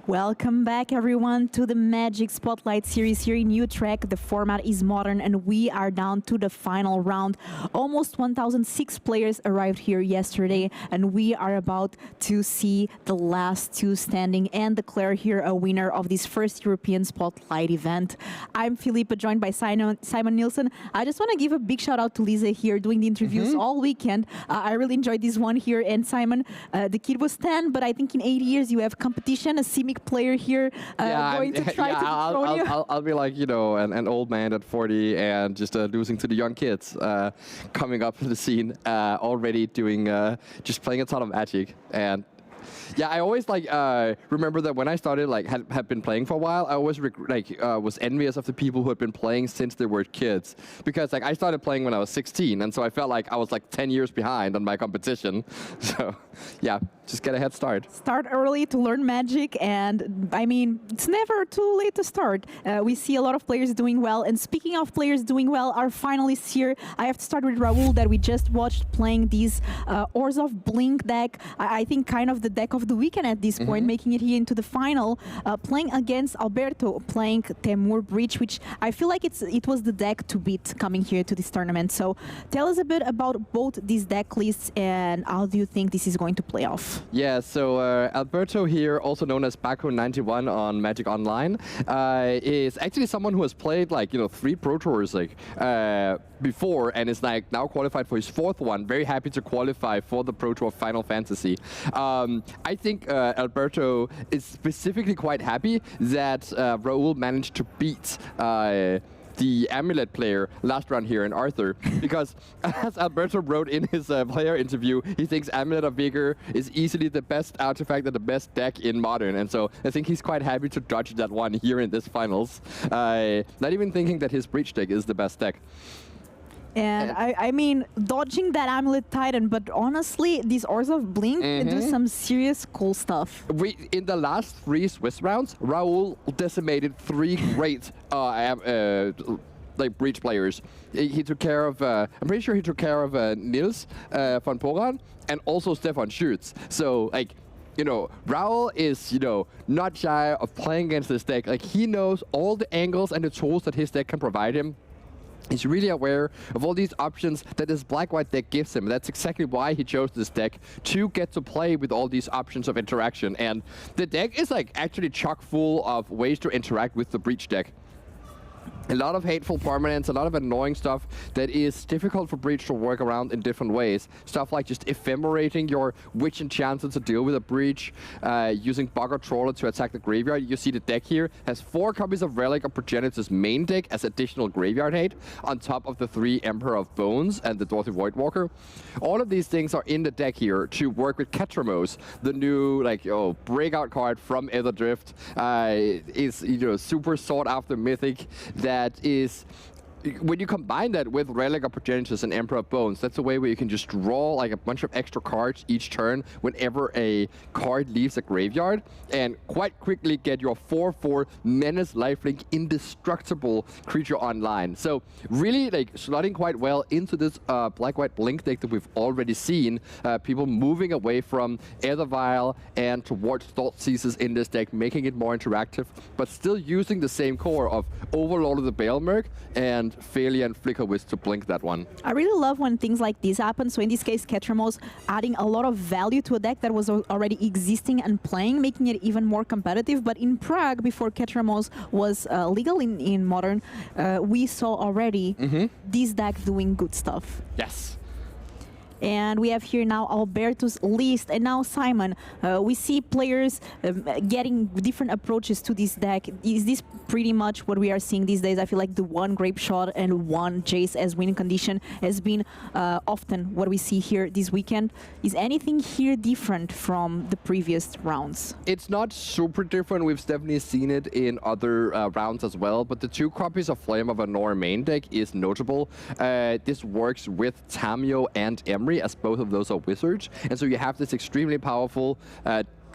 Welcome back, everyone, to the Magic Spotlight series here in Utrecht. The format is modern, and we are down to the final round. Almost 1,006 players arrived here yesterday, and we are about to see the last two standing and declare here a winner of this first European Spotlight event. I'm Philippa, joined by Simon Nielsen. I just want to give a big shout out to Lisa here doing the interviews all weekend. I really enjoyed this one here. And Simon, the kid was 10, but I think in 8 years you have competition, a CIMIC player here going to try to dethrone you. I'll be like, an old man at 40 and just losing to the young kids coming up to the scene, already doing, just playing a ton of Magic. And yeah, I always remember that when I started, had been playing for a while, I always was envious of the people who had been playing since they were kids, because I started playing when I was 16, and so I felt like I was 10 years behind on my competition. So yeah, just get a head start. Start early to learn Magic, and I mean, it's never too late to start. We see a lot of players doing well, and speaking of players doing well, our finalists here, I have to start with Raul, that we just watched playing this Orzhov Blink deck. I think kind of the deck of the weekend at this point, making it here into the final, playing against Alberto, playing Temur Breach, which I feel like it was the deck to beat coming here to this tournament. So tell us a bit about both these deck lists, and how do you think this is going to play off? Yeah, so Alberto here, also known as Baku91 on Magic Online, is actually someone who has played 3 Pro Tours before, and is now qualified for his 4th one. Very happy to qualify for the Pro Tour Final Fantasy. I think Alberto is specifically quite happy that Raul managed to beat the Amulet player last round here in Arthur, because as Alberto wrote in his player interview, he thinks Amulet of Vigor is easily the best artifact and the best deck in Modern, and so I think he's quite happy to dodge that one here in this finals, not even thinking that his Breach deck is the best deck. And I mean, dodging that Amulet Titan, but honestly, these Orzhov Blink do some serious cool stuff. In the last 3 Swiss rounds, Raul decimated 3 great Breach players. He took care of, I'm pretty sure he took care of Nils von Poran and also Stefan Schütz. So, Raul is, not shy of playing against this deck. He knows all the angles and the tools that his deck can provide him. He's really aware of all these options that this black-white deck gives him. That's exactly why he chose this deck, to get to play with all these options of interaction. And the deck is actually chock full of ways to interact with the Breach deck. A lot of hateful permanents, a lot of annoying stuff that is difficult for Breach to work around in different ways. Stuff like just ephemerating your Witch Enchanter to deal with a Breach, using Bugger Trawler to attack the graveyard. You see the deck here has 4 copies of Relic of Progenitor's main deck as additional graveyard hate, on top of the 3 Emperor of Bones and the Dorothy Voidwalker. All of these things are in the deck here to work with Ketramos, the new breakout card from Aetherdrift. Is super sought after mythic that is, when you combine that with Relic of Progenitors and Emperor of Bones, that's a way where you can just draw a bunch of extra cards each turn whenever a card leaves a graveyard, and quite quickly get your 4/4 Menace Lifelink indestructible creature online. So really slotting quite well into this black-white Blink deck that we've already seen. People moving away from Aethervial and towards Thoughtseizes in this deck, making it more interactive, but still using the same core of Overlord of the Baelmerc and Phalia and Flickerwiz to blink that one. I really love when things like this happen. So in this case, Ketramos adding a lot of value to a deck that was already existing and playing, making it even more competitive. But in Prague, before Ketramos was legal in Modern, we saw already this deck doing good stuff. Yes. And we have here now Alberto's list, and now Simon. We see players getting different approaches to this deck. Is this pretty much what we are seeing these days? I feel like the 1 Grape Shot and 1 Jace as win condition has been often what we see here this weekend. Is anything here different from the previous rounds? It's not super different. We've definitely seen it in other rounds as well, but the 2 copies of Flame of Anor main deck is notable. This works with Tamio and Emry, as both of those are wizards, and so you have this extremely powerful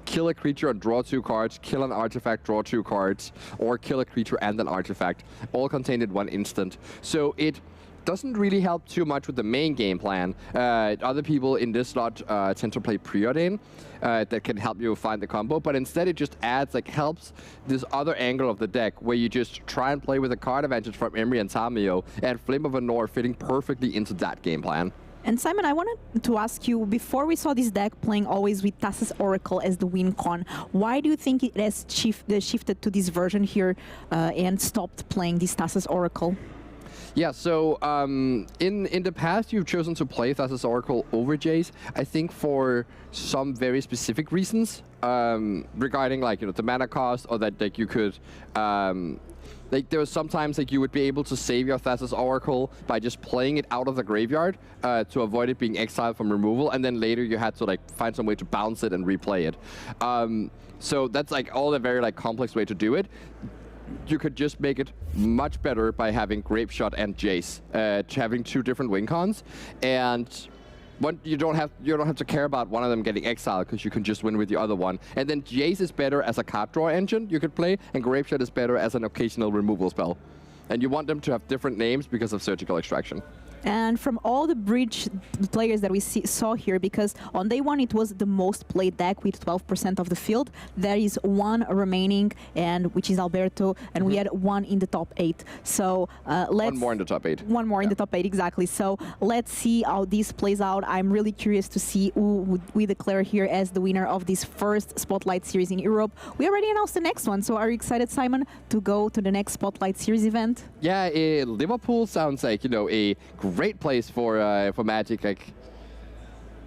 kill a creature and draw 2 cards, kill an artifact, draw 2 cards, or kill a creature and an artifact, all contained in 1 instant. So it doesn't really help too much with the main game plan. Other people in this slot tend to play preordain that can help you find the combo, but instead it just adds, like, helps this other angle of the deck where you just try and play with a card advantage from Emery and Tamio, and Flame of Anor fitting perfectly into that game plan. And Simon, I wanted to ask you, before we saw this deck playing always with Thassa's Oracle as the win con, why do you think it has shifted to this version here and stopped playing this Thassa's Oracle? Yeah, so in the past, you've chosen to play Thassa's Oracle over Jace, I think for some very specific reasons regarding, like, the mana cost, or that, like, you could like, there was sometimes, like, you would be able to save your Thassa's Oracle by just playing it out of the graveyard to avoid it being exiled from removal, and then later you had to, like, find some way to bounce it and replay it. So that's, like, all a very, like, complex way to do it. You could just make it much better by having Grape Shot and Jace, having two different win cons, and you don't have to care about one of them getting exiled, because you can just win with the other one. And then Jace is better as a card draw engine you could play, and Grape Shot is better as an occasional removal spell. And you want them to have different names because of Surgical Extraction. And from all the bridge players that we saw here, because on day one it was the most played deck with 12% of the field, there is one remaining, and which is Alberto, and we had one in the top 8. So let's... One more in the top 8. One more in the top 8, exactly. So let's see how this plays out. I'm really curious to see who we declare here as the winner of this first Spotlight Series in Europe. We already announced the next one, so are you excited, Simon, to go to the next Spotlight Series event? Yeah, Liverpool sounds like, a great place for Magic. Like,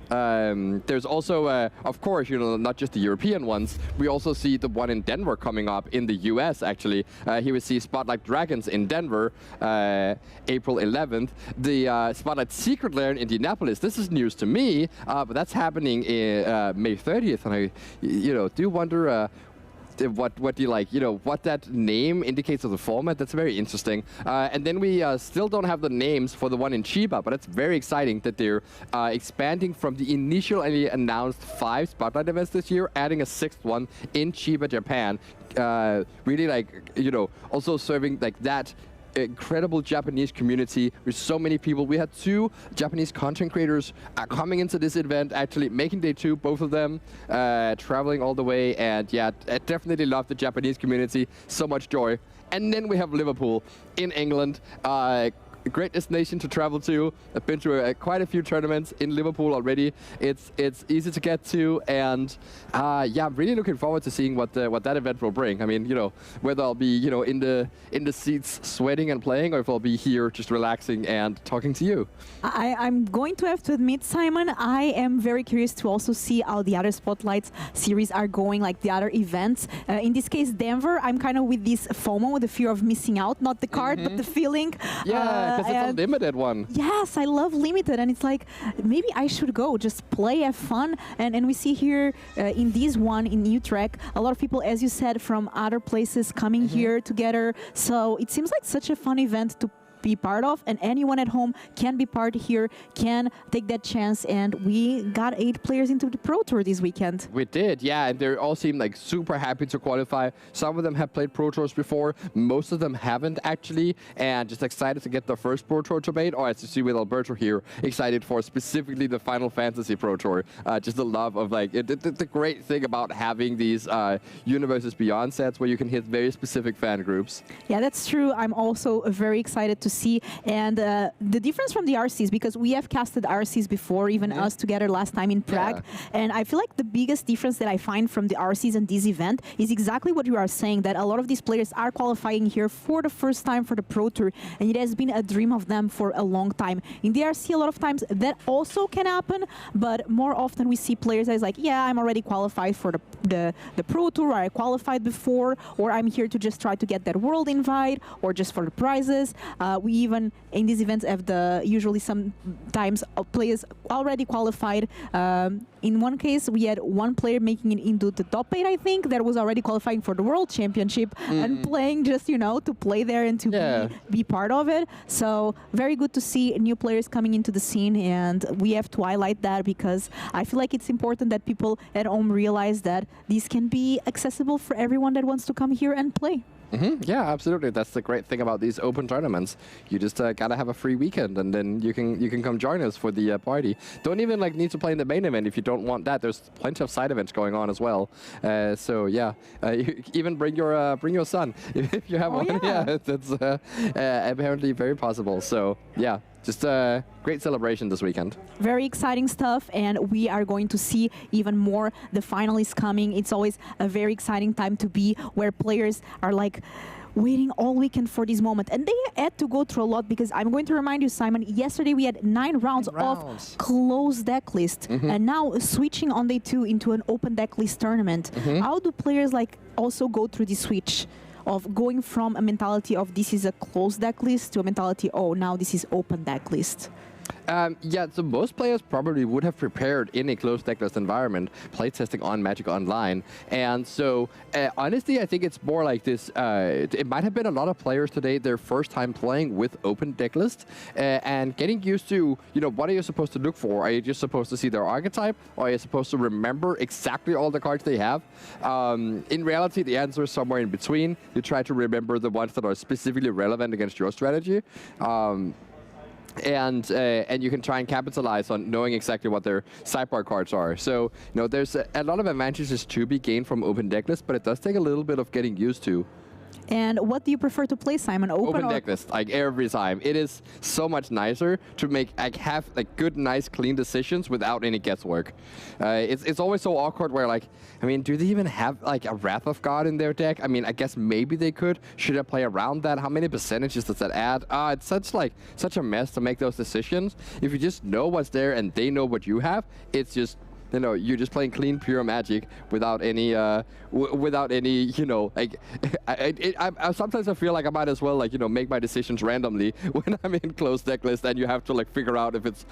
there's also, of course, not just the European ones. We also see the one in Denver coming up in the US, actually. Here we see Spotlight Dragons in Denver, April 11th. The Spotlight Secret Lair in Indianapolis. This is news to me, but that's happening in May 30th. And I, do wonder what do you like, what that name indicates of the format. That's very interesting. And then we still don't have the names for the one in Chiba, but it's very exciting that they're expanding from the initially announced 5 Spotlight events this year, adding a 6th one in Chiba, Japan. Really, like, also serving, like, that incredible Japanese community with so many people. We had 2 Japanese content creators coming into this event, actually making day 2, both of them, traveling all the way, and yeah, I definitely love the Japanese community. So much joy. And then we have Liverpool in England. A great destination to travel to. I've been to quite a few tournaments in Liverpool already. It's easy to get to, and yeah, I'm really looking forward to seeing what that event will bring. I mean, whether I'll be in the seats sweating and playing, or if I'll be here just relaxing and talking to you. I'm going to have to admit, Simon, I am very curious to also see how the other Spotlights series are going, like the other events. In this case, Denver, I'm kind of with this FOMO, the fear of missing out, not the card, but the feeling. Yeah. Because it's a limited one. Yes, I love limited, and it's like, maybe I should go, just play, have fun. And we see here in this one in Utrecht, a lot of people, as you said, from other places coming here together. So it seems like such a fun event to be part of, and anyone at home can be part here, can take that chance. And we got 8 players into the Pro Tour this weekend. We did, yeah, and they all seem like super happy to qualify. Some of them have played Pro Tours before, most of them haven't actually, and just excited to get their first Pro Tour to mate, or as you see with Alberto here, excited for specifically the Final Fantasy Pro Tour. Just the love of, like, the great thing about having these Universes Beyond sets where you can hit very specific fan groups. Yeah, that's true. I'm also very excited to see, and the difference from the RCs, because we have casted RCs before, even us together last time in Prague, and I feel like the biggest difference that I find from the RCs and this event is exactly what you are saying, that a lot of these players are qualifying here for the first time for the Pro Tour, and it has been a dream of them for a long time. In the RC, a lot of times that also can happen, but more often we see players as like, yeah, I'm already qualified for the Pro Tour, or I qualified before, or I'm here to just try to get that world invite, or just for the prizes. We even in these events have usually sometimes players already qualified. In one case, we had one player making it into the top 8, I think, that was already qualifying for the World Championship and playing just, to play there and to be part of it. So very good to see new players coming into the scene, and we have to highlight that because I feel like it's important that people at home realize that these can be accessible for everyone that wants to come here and play. Yeah, absolutely. That's the great thing about these open tournaments. You just gotta have a free weekend, and then you can come join us for the party. Don't even need to play in the main event if you don't want that. There's plenty of side events going on as well. So yeah, you even bring your son if you have one. Yeah. Yeah, that's apparently very possible. So yeah. Just a great celebration this weekend. Very exciting stuff, and we are going to see even more. The finalists coming. It's always a very exciting time to be where players are waiting all weekend for this moment. And they had to go through a lot because I'm going to remind you, Simon, yesterday we had 9 rounds of closed deck list. And now switching on day 2 into an open deck list tournament. How do players also go through this switch of going from a mentality of this is a closed deck list to a mentality, oh, now this is open deck list? Yeah, so most players probably would have prepared in a closed decklist environment, playtesting on Magic Online. And so, honestly, I think it's more like this. It might have been a lot of players today, their first time playing with open decklist and getting used to, what are you supposed to look for? Are you just supposed to see their archetype? Or are you supposed to remember exactly all the cards they have? In reality, the answer is somewhere in between. You try to remember the ones that are specifically relevant against your strategy. And you can try and capitalize on knowing exactly what their sideboard cards are. So, there's a lot of advantages to be gained from open decklist, but it does take a little bit of getting used to. And what do you prefer to play, Simon? Open decklist, every time. It is so much nicer to make have good, nice, clean decisions without any guesswork. It's always so awkward where do they even have a Wrath of God in their deck? I guess maybe they could. Should I play around that? How many percentages does that add? It's such a mess to make those decisions. If you just know what's there and they know what you have, it's just you're just playing clean, pure Magic without any, I sometimes I feel like I might as well, make my decisions randomly when I'm in closed deck list, and you have to, figure out if it's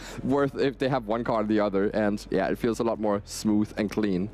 if they have one card or the other, and yeah, it feels a lot more smooth and clean.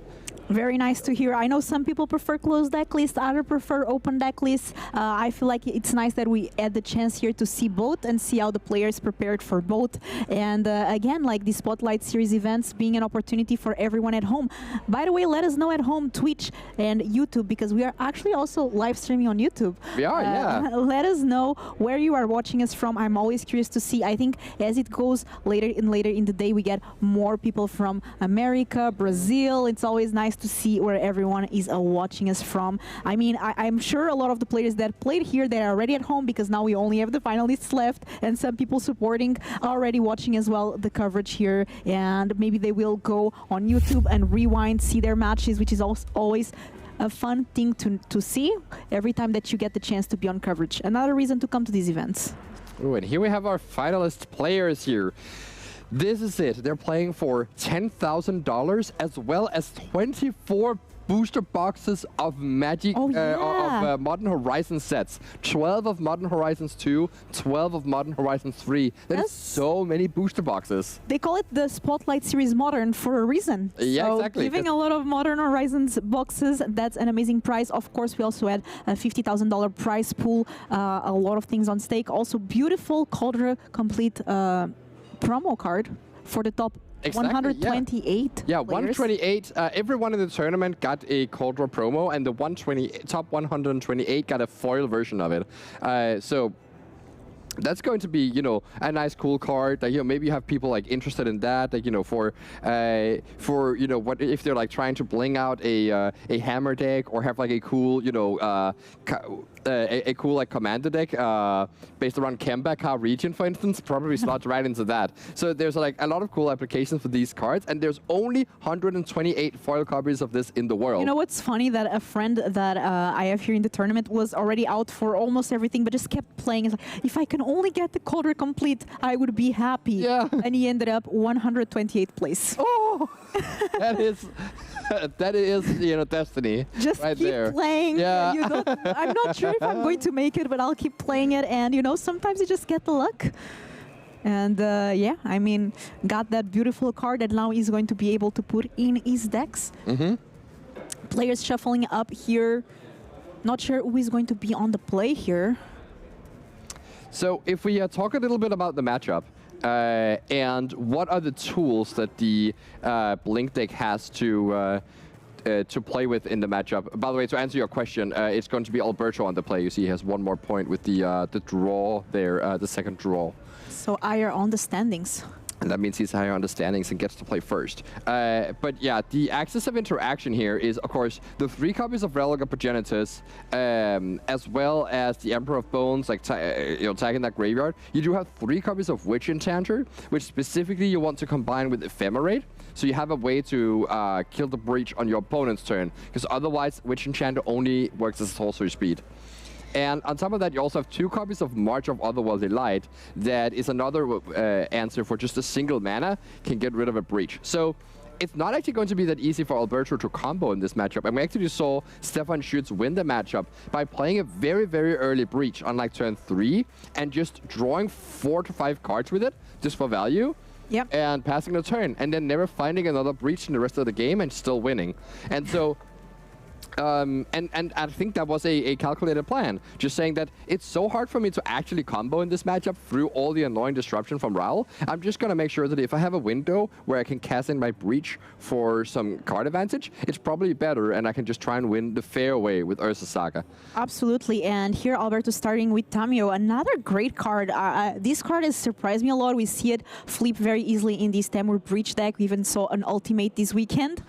Very nice to hear. I know some people prefer closed deck lists, others prefer open deck lists. I feel like it's nice that we had the chance here to see both and see how the players prepared for both. And again, the Spotlight Series events being an opportunity for everyone at home. By the way, let us know at home, Twitch and YouTube, because we are actually also live streaming on YouTube. We are, yeah. Let us know where you are watching us from. I'm always curious to see. I think as it goes later in the day, we get more people from America, Brazil. It's always nice to see where everyone is watching us from. I'm sure a lot of the players that played here, they're already at home because now we only have the finalists left, and some people supporting already watching as well the coverage here, and maybe they will go on YouTube and rewind, see their matches, which is always a fun thing to see every time that you get the chance to be on coverage. Another reason to come to these events. Ooh, and here we have our finalist players here. This is it. They're playing for $10,000 as well as 24 booster boxes of Magic, of Modern Horizons sets. 12 of Modern Horizons 2, 12 of Modern Horizons 3. That is so many booster boxes. They call it the Spotlight Series Modern for a reason. Yeah, so exactly. Giving a lot of Modern Horizons boxes, that's an amazing prize. Of course, we also had a $50,000 prize pool, a lot of things on stake. Also, beautiful Cauldron Complete promo card for the top 128 Yeah, players. 128. Everyone in the tournament got a Cauldron promo, and the top 128 got a foil version of it. So that's going to be, a nice, cool card. Maybe you have people interested in that. For what if they're trying to bling out a hammer deck, or have a cool, a cool commander deck based around Kembaka region, for instance, probably slots right into that. So there's a lot of cool applications for these cards, and there's only 128 foil copies of this in the world. You know what's funny? That a friend that I have here in the tournament was already out for almost everything, but just kept playing. It's if I can only get the Cauldron Complete, I would be happy. Yeah. And he ended up 128th place. Oh, that is destiny. Just right keep there. playing. Yeah. I'm not sure if I'm going to make it, but I'll keep playing it. And sometimes you just get the luck. And got that beautiful card that now he's going to be able to put in his decks. Players shuffling up here. Not sure who is going to be on the play here. So if we talk a little bit about the matchup, and what are the tools that the Blink deck has to to play with in the matchup. By the way, to answer your question, it's going to be Alberto on the play. You see, he has one more point with the draw there, the second draw. So higher on the standings. And that means he's higher on the standings and gets to play first. But yeah, the axis of interaction here is, of course, the 3 copies of Relic of Progenitus, as well as the Emperor of Bones, like tagging that graveyard. You do have 3 copies of Witch Enchanter, which specifically you want to combine with Ephemerate. So you have a way to kill the breach on your opponent's turn, because otherwise Witch Enchanter only works as sorcery speed. And on top of that, you also have 2 copies of March of Otherworldly Light. That is another answer for just a single mana can get rid of a breach. So it's not actually going to be that easy for Alberto to combo in this matchup. And we actually saw Stefan Schütz win the matchup by playing a very, very early breach on like turn 3 and just drawing 4 to 5 cards with it just for value. Yep. And passing the turn, and then never finding another breach in the rest of the game and still winning. And so and I think that was a calculated plan. Just saying that it's so hard for me to actually combo in this matchup through all the annoying disruption from Raul. I'm just going to make sure that if I have a window where I can cast in my breach for some card advantage, it's probably better, and I can just try and win the fair way with Ursa Saga. Absolutely. And here Alberto starting with Tamio, another great card. This card has surprised me a lot. We see it flip very easily in this Temur Breach deck. We even saw an ultimate this weekend.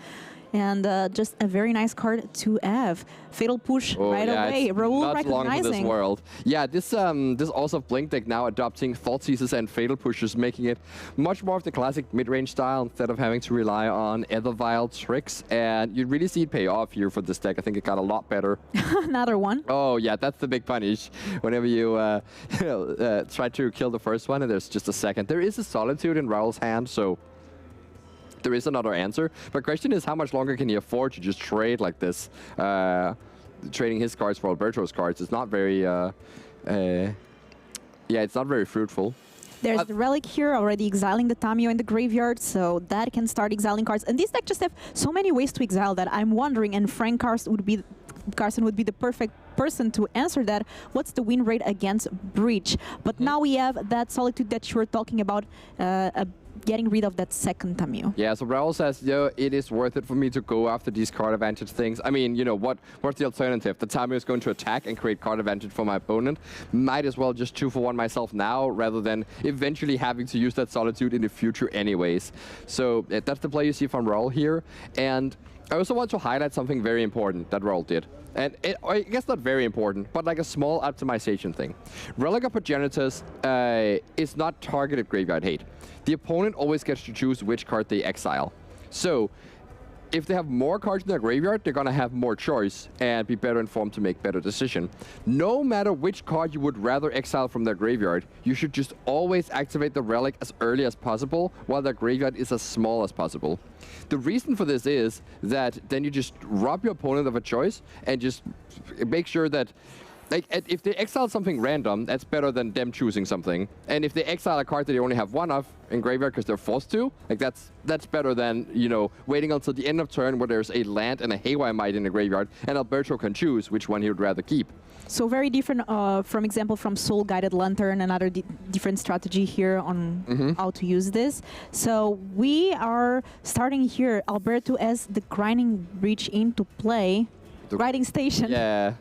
And just a very nice card to have. Fatal Push right away. Raul recognizing. Not long for this world. Yeah, this also Blink deck now adopting Thought Seizes and Fatal Pushes, making it much more of the classic mid-range style instead of having to rely on Ethervile tricks. And you really see it pay off here for this deck. I think it got a lot better. Another one. Oh yeah, that's the big punish. Whenever you try to kill the first one and there's just a second. There is a Solitude in Raul's hand, so there is another answer. But question is, how much longer can he afford to just trade like this? Trading his cards for Alberto's cards is not very, it's not very fruitful. There's the Relic here, already exiling the Tamio in the graveyard, so that can start exiling cards. And this deck just have so many ways to exile that I'm wondering, and Frank Carson would be the perfect person to answer that. What's the win rate against Breach? But now we have that Solitude that you were talking about, getting rid of that second Tamio. Yeah, so Raul says, it is worth it for me to go after these card advantage things. I mean, what's the alternative? The Tamio is going to attack and create card advantage for my opponent. Might as well just 2-for-1 myself now, rather than eventually having to use that Solitude in the future anyways. So that's the play you see from Raul here. And I also want to highlight something very important that Raul did. And I guess not very important, but like a small optimization thing. Relic of Progenitus is not targeted graveyard hate. The opponent always gets to choose which card they exile. So if they have more cards in their graveyard, they're going to have more choice and be better informed to make better decision. No matter which card you would rather exile from their graveyard, you should just always activate the Relic as early as possible while their graveyard is as small as possible. The reason for this is that then you just rob your opponent of a choice and just make sure that, like, if they exile something random, that's better than them choosing something. And if they exile a card that they only have one of in graveyard because they're forced to, like that's better than, waiting until the end of turn where there's a land and a Haywire Might in the graveyard, and Alberto can choose which one he would rather keep. So very different, from example, from Soul Guided Lantern, another different strategy here on how to use this. So we are starting here, Alberto as the Grinding Breach into play. The Grinding Station. Yeah.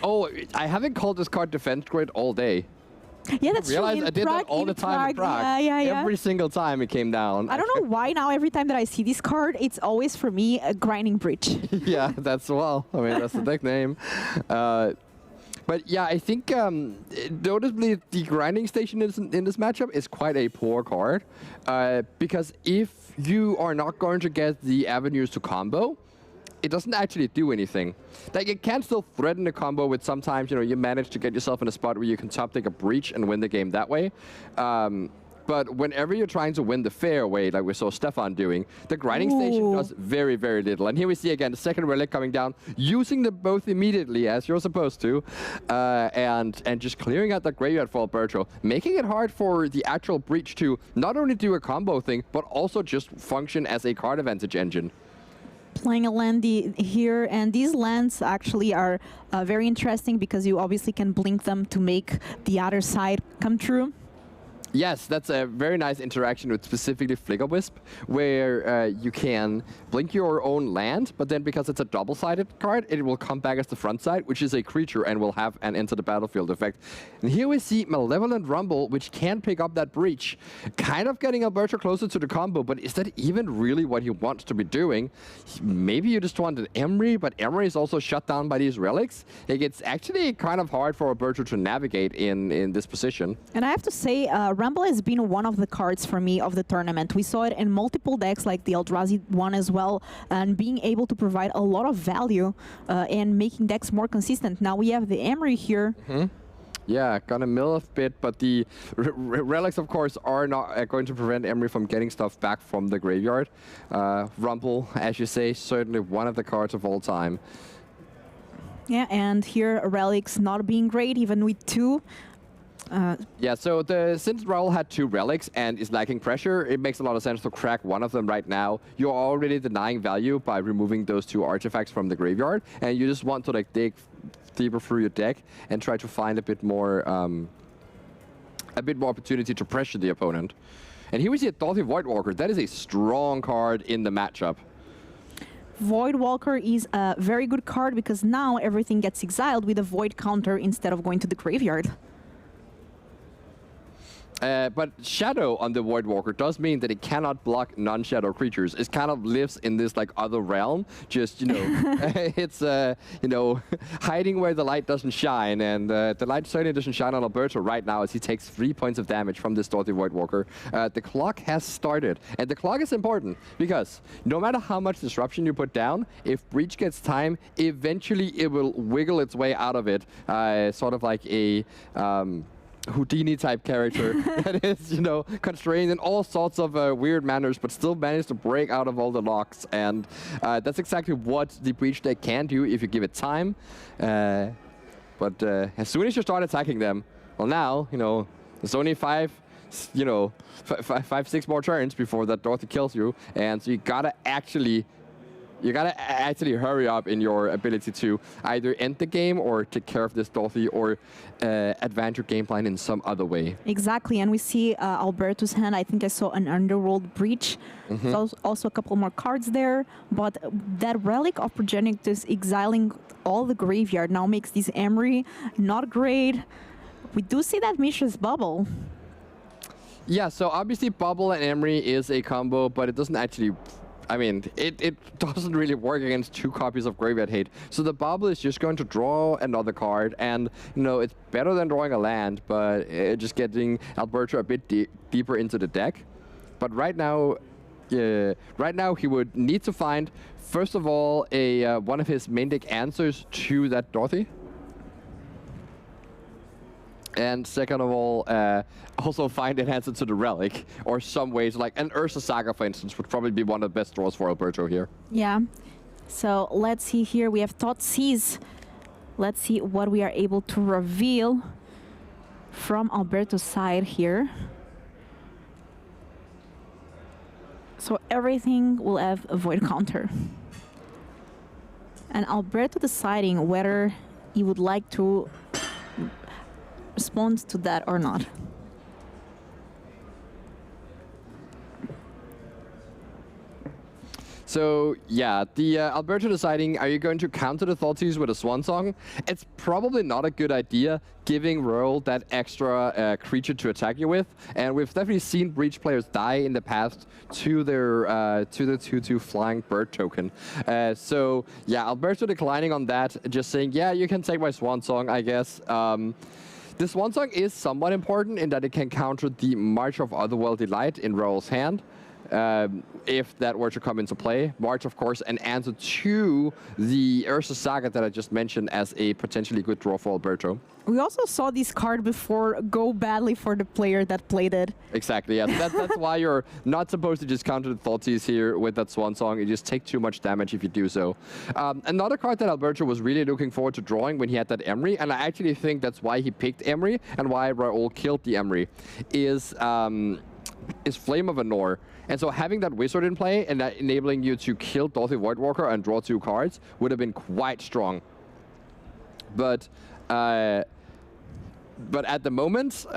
Oh, I haven't called this card Defense Grid all day. Yeah, that's true. I did that all the time in Prague. Yeah. Every single time it came down. I don't know why now every time that I see this card, it's always for me a Grinding Breach. Yeah, that's the nickname. But yeah, I think notably the Grinding Station in this matchup is quite a poor card. Because if you are not going to get the avenues to combo, it doesn't actually do anything. Like, it can still threaten the combo with sometimes, you manage to get yourself in a spot where you can top take a breach and win the game that way. But whenever you're trying to win the fair way, like we saw Stefan doing, the Grinding Station does very, very little. And here we see again the second Relic coming down, using them both immediately as you're supposed to, and just clearing out that graveyard for Alberto, making it hard for the actual breach to not only do a combo thing, but also just function as a card advantage engine. Playing a land here, and these lands actually are very interesting because you obviously can blink them to make the other side come true. Yes, that's a very nice interaction with specifically Flicker Wisp, where you can blink your own land, but then because it's a double-sided card, it will come back as the front side, which is a creature and will have an enter the battlefield effect. And here we see Malevolent Rumble, which can pick up that breach, kind of getting Alberto closer to the combo, but is that even really what he wants to be doing? Maybe you just want an Emery, but Emery is also shut down by these relics. Like, it's actually kind of hard for Alberto to navigate in this position. And I have to say, Rumble has been one of the cards for me of the tournament. We saw it in multiple decks like the Eldrazi one as well, and being able to provide a lot of value and making decks more consistent. Now we have the Emery here. Yeah, gonna mill a bit, but the relics, of course, are not going to prevent Emery from getting stuff back from the graveyard. Rumble, as you say, certainly one of the cards of all time. Yeah, and here relics not being great, even with two. Yeah, so since Raul had two relics and is lacking pressure, it makes a lot of sense to crack one of them right now. You're already denying value by removing those two artifacts from the graveyard, and you just want to like dig deeper through your deck and try to find a bit more opportunity to pressure the opponent. And here we see a Dorothy Voidwalker. That is a strong card in the matchup. Voidwalker is a very good card because now everything gets exiled with a Void counter instead of going to the graveyard. But Shadow on the Voidwalker does mean that it cannot block non-shadow creatures. It kind of lives in this like other realm. Just, you know, it's, you know, hiding where the light doesn't shine. And the light certainly doesn't shine on Alberto right now as he takes 3 points of damage from this Dorothy Voidwalker. The clock has started. And the clock is important because no matter how much disruption you put down, if Breach gets time, eventually it will wiggle its way out of it. Sort of like a... Houdini type character that is, you know, constrained in all sorts of weird manners, but still managed to break out of all the locks. And that's exactly what the Breach deck can do if you give it time. But as soon as you start attacking them, well, now, you know, there's only five, six more turns before that Dorothy kills you, and so you gotta actually hurry up in your ability to either end the game or take care of this Dorothy or advance your game plan in some other way. Exactly, and we see Alberto's hand. I think I saw an Underworld Breach. So also a couple more cards there, but that Relic of Progenitus exiling all the graveyard now makes this Emery not great. We do see that Mishra's Bubble. Yeah, so obviously Bubble and Emery is a combo, but it doesn't actually... I mean, it doesn't really work against 2 copies of Graveyard Hate. So the Bubble is just going to draw another card, and, you know, it's better than drawing a land, but just getting Alberto a bit deeper into the deck. But right now he would need to find, first of all, one of his main deck answers to that Dorothy. And second of all, also find an answer to the Relic, or some ways, like an Ursa Saga, for instance, would probably be one of the best draws for Alberto here. Yeah. So let's see here. We have Thoughtseize. Let's see what we are able to reveal from Alberto's side here. So everything will have a Void counter. And Alberto deciding whether he would like to respond to that or not. So yeah, the Alberto deciding, are you going to counter the Thoughtseize with a Swan Song? It's probably not a good idea, giving Royal that extra creature to attack you with. And we've definitely seen Breach players die in the past to their to the 2/2 flying bird token. So yeah, Alberto declining on that, just saying, yeah, you can take my Swan Song, I guess. The Swan Song is somewhat important in that it can counter the March of Otherworldly Light in Royal's hand. If that were to come into play. March, of course, an answer to the Ursa Saga that I just mentioned as a potentially good draw for Alberto. We also saw this card before go badly for the player that played it. Exactly, yeah. That's why you're not supposed to just counter the Thoughtseize here with that Swan Song. You just take too much damage if you do so. Another card that Alberto was really looking forward to drawing when he had that Emery, and I actually think that's why he picked Emery and why Raul killed the Emery, is Flame of Anor. And so having that Wizard in play and that enabling you to kill Dorothy Voidwalker and draw 2 cards would have been quite strong. But at the moment,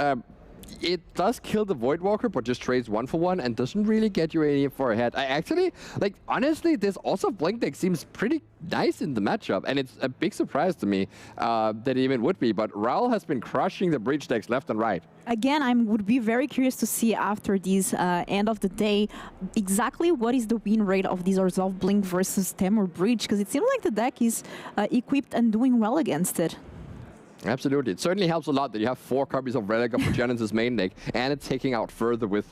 it does kill the Voidwalker, but just trades 1 for 1 and doesn't really get you any far ahead. I actually, like, honestly, this also Blink deck seems pretty nice in the matchup, and it's a big surprise to me that it even would be. But Raul has been crushing the breach decks left and right. Again, I would be very curious to see after this end of the day exactly what is the win rate of this Resolve Blink versus Temur Breach, because it seems like the deck is equipped and doing well against it. Absolutely. It certainly helps a lot that you have 4 copies of Relic of Genesis main deck, and it's taking out further with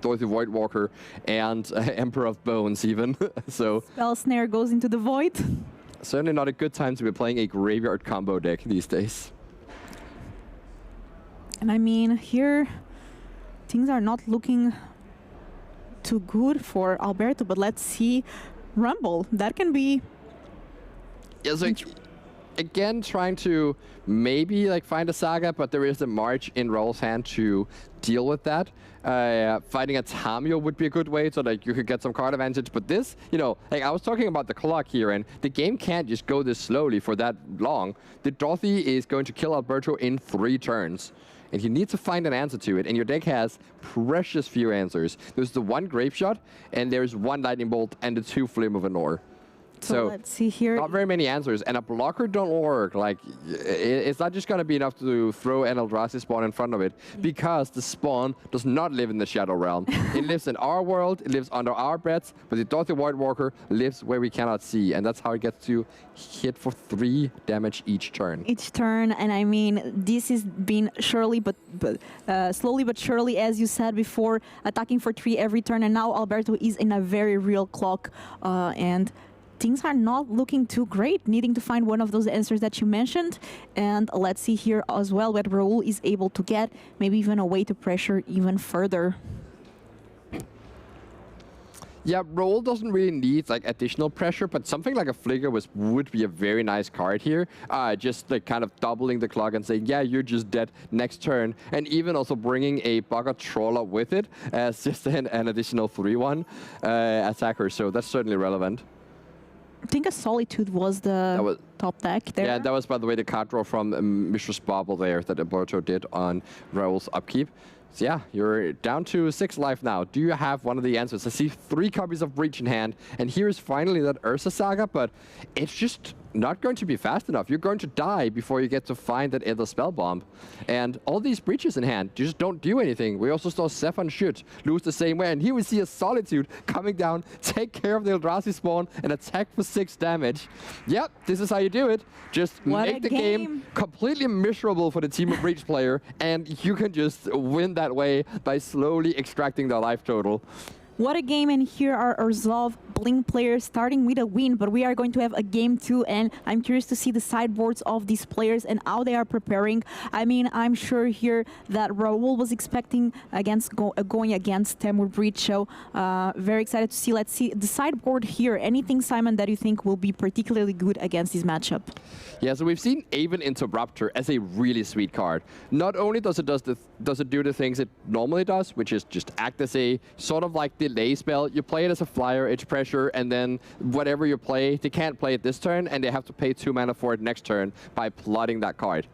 Dorothy Voidwalker and Emperor of Bones even. So Spell Snare goes into the Void. certainly not a good time to be playing a graveyard combo deck these days. And I mean, here things are not looking too good for Alberto, but let's see Rumble. That can be... Yeah, so again, trying to maybe like find a Saga, but there is a March in Raul's hand to deal with that. Fighting a Tamio would be a good way, so like you could get some card advantage. But this, you know, like I was talking about the clock here, and the game can't just go this slowly for that long. The Dorothy is going to kill Alberto in 3 turns. And you need to find an answer to it, and your deck has precious few answers. There's the 1 Grave Shot, and there's 1 Lightning Bolt, and the 2 Flame of Anor. So let's see here. Not very many answers, and a blocker don't work. Like, it's not just going to be enough to throw an Eldrazi spawn in front of it, because the spawn does not live in the Shadow Realm. It lives in our world, it lives under our beds, but the Dorothy Voidwalker lives where we cannot see, and that's how it gets to hit for 3 damage each turn. Each turn, and I mean, this has been slowly but surely, as you said before, attacking for 3 every turn, and now Alberto is in a very real clock, and things are not looking too great, needing to find one of those answers that you mentioned. And let's see here as well what Raul is able to get, maybe even a way to pressure even further. Yeah, Raul doesn't really need like additional pressure, but something like a Flicker would be a very nice card here. Just like kind of doubling the clock and saying, yeah, you're just dead next turn. And even also bringing a Bugger Trawler with it as just an additional 3/1 attacker. So that's certainly relevant. I think a Solitude was the top deck there. Yeah, that was, by the way, the card draw from Mistress Bauble there that Alberto did on Raul's upkeep. So yeah, you're down to 6 life now. Do you have one of the answers? I see 3 copies of Breach in hand, and here's finally that Ursa Saga, but it's just not going to be fast enough. You're going to die before you get to find that other spell bomb. And all these breaches in hand just don't do anything. We also saw Stefan Schütz lose the same way, and here we see a Solitude coming down, take care of the Eldrazi spawn, and attack for 6 damage. Yep, this is how you do it. Just make the game completely miserable for the Team of Breach player, and you can just win that way by slowly extracting the life total. What a game, and here are our Resolve Blink players starting with a win, but we are going to have a game 2, and I'm curious to see the sideboards of these players and how they are preparing. I mean, I'm sure here that Raul was expecting going against Temur Breach, so very excited to see. Let's see the sideboard here. Anything, Simon, that you think will be particularly good against this matchup? Yeah, so we've seen Aven Interrupter as a really sweet card. Not only does it do the things it normally does, which is just act as a sort of like delay spell. You play it as a flyer, it's pressure, and then whatever you play, they can't play it this turn, and they have to pay 2 mana for it next turn by plotting that card.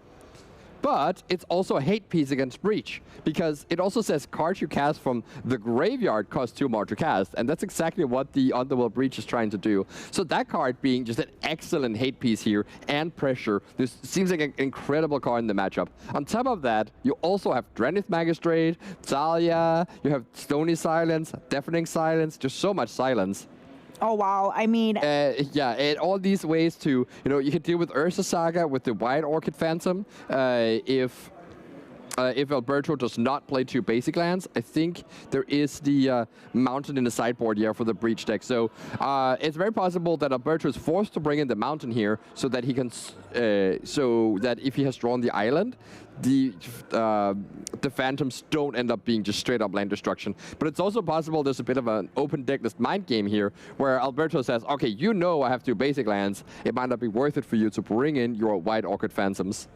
But it's also a hate piece against Breach, because it also says cards you cast from the graveyard cost 2 more to cast, and that's exactly what the Underworld Breach is trying to do. So that card being just an excellent hate piece here, and pressure, this seems like an incredible card in the matchup. On top of that, you also have Drenith Magistrate, Thalia, you have Stony Silence, Deafening Silence, just so much silence. Oh, wow. I mean... yeah, and all these ways to, you know, you can deal with Ursa Saga with the White Orchid Phantom. If Alberto does not play 2 basic lands, I think there is the mountain in the sideboard here for the Breach deck. So it's very possible that Alberto is forced to bring in the mountain here so that he can, so that if he has drawn the island, the phantoms don't end up being just straight up land destruction. But it's also possible there's a bit of an open decklist mind game here where Alberto says, okay, you know I have 2 basic lands. It might not be worth it for you to bring in your White Orchid Phantoms.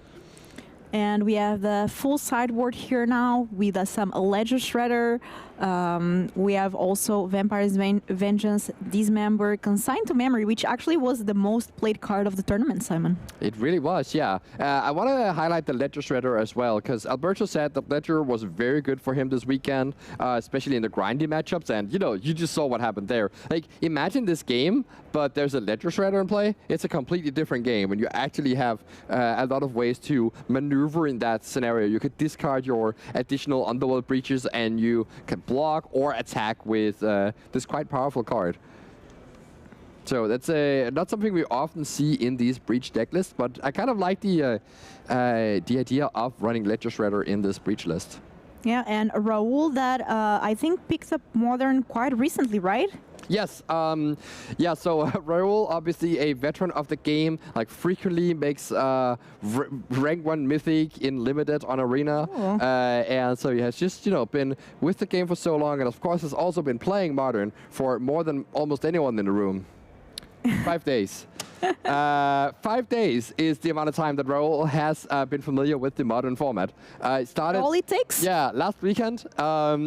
And we have the full sideboard here now with some Ledger Shredder, We have also Vampire's Vengeance, Dismember, Consigned to Memory, which actually was the most played card of the tournament, Simon. It really was, yeah. I want to highlight the Ledger Shredder as well, because Alberto said that Ledger was very good for him this weekend, especially in the grindy matchups, and you just saw what happened there. Like, imagine this game, but there's a Ledger Shredder in play. It's a completely different game, and you actually have a lot of ways to maneuver in that scenario. You could discard your additional Underworld Breaches, and you can block or attack with this quite powerful card. So that's not something we often see in these Breach deck lists, but I kind of like the idea of running Ledger Shredder in this Breach list. Yeah, and Raul that I think picked up Modern quite recently, right? Yes, yeah, so Raul, obviously a veteran of the game, like frequently makes rank 1 Mythic in Limited on Arena. Oh. And so he has just, been with the game for so long, and of course has also been playing Modern for more than almost anyone in the room. 5 days. 5 days is the amount of time that Raul has been familiar with the Modern format. It started all it takes? Yeah, last weekend.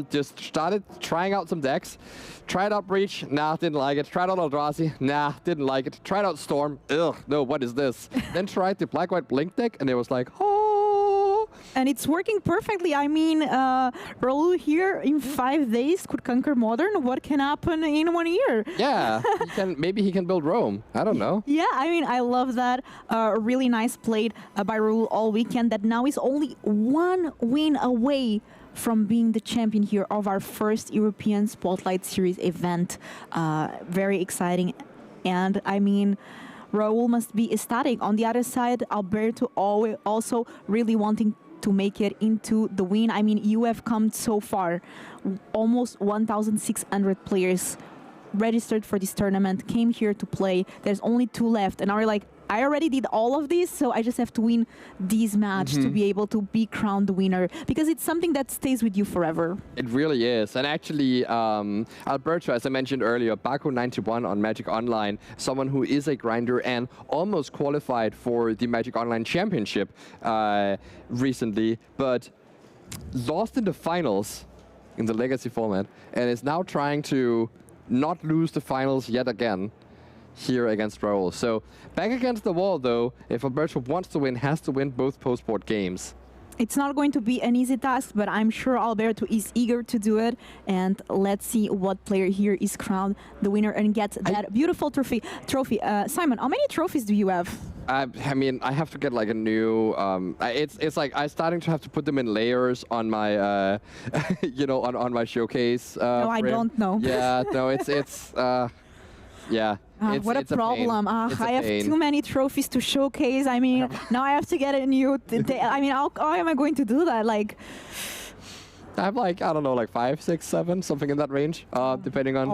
Just started trying out some decks. Tried out Breach, nah, didn't like it. Tried out Eldrazi, nah, didn't like it. Tried out Storm, ugh, no, what is this? Then tried the Black-White Blink deck, and it was like, oh. And it's working perfectly. I mean, Raul here in 5 days could conquer Modern. What can happen in 1 year? Yeah, maybe he can build Rome. I don't know. Yeah, I mean, I love that. Really nice played by Raul all weekend that now is only 1 win away from being the champion here of our first European Spotlight Series event. Very exciting. And I mean, Raul must be ecstatic. On the other side, Alberto also really wanting to make it into the win. I mean, you have come so far. Almost 1,600 players registered for this tournament, came here to play. There's only 2 left. And now you're like, I already did all of this, so I just have to win this match to be able to be crowned the winner, because it's something that stays with you forever. It really is. And actually, Alberto, as I mentioned earlier, Baku91 on Magic Online, someone who is a grinder and almost qualified for the Magic Online Championship recently, but lost in the finals in the Legacy format, and is now trying to not lose the finals yet again here against Raul. So back against the wall, though. If Alberto wants to win, has to win both post-board games. It's not going to be an easy task, but I'm sure Alberto is eager to do it. And let's see what player here is crowned the winner and gets that beautiful trophy. Simon, how many trophies do you have? I mean, I have to get like a new. It's like I'm starting to have to put them in layers on my, on my showcase. No, I don't know. Yeah, no, it's yeah. What a problem. I have pain. too many trophies to showcase. I mean, now I have to get a new... I mean, how am I going to do that? Like, I have like, I don't know, like 5, 6, 7, something in that range, depending on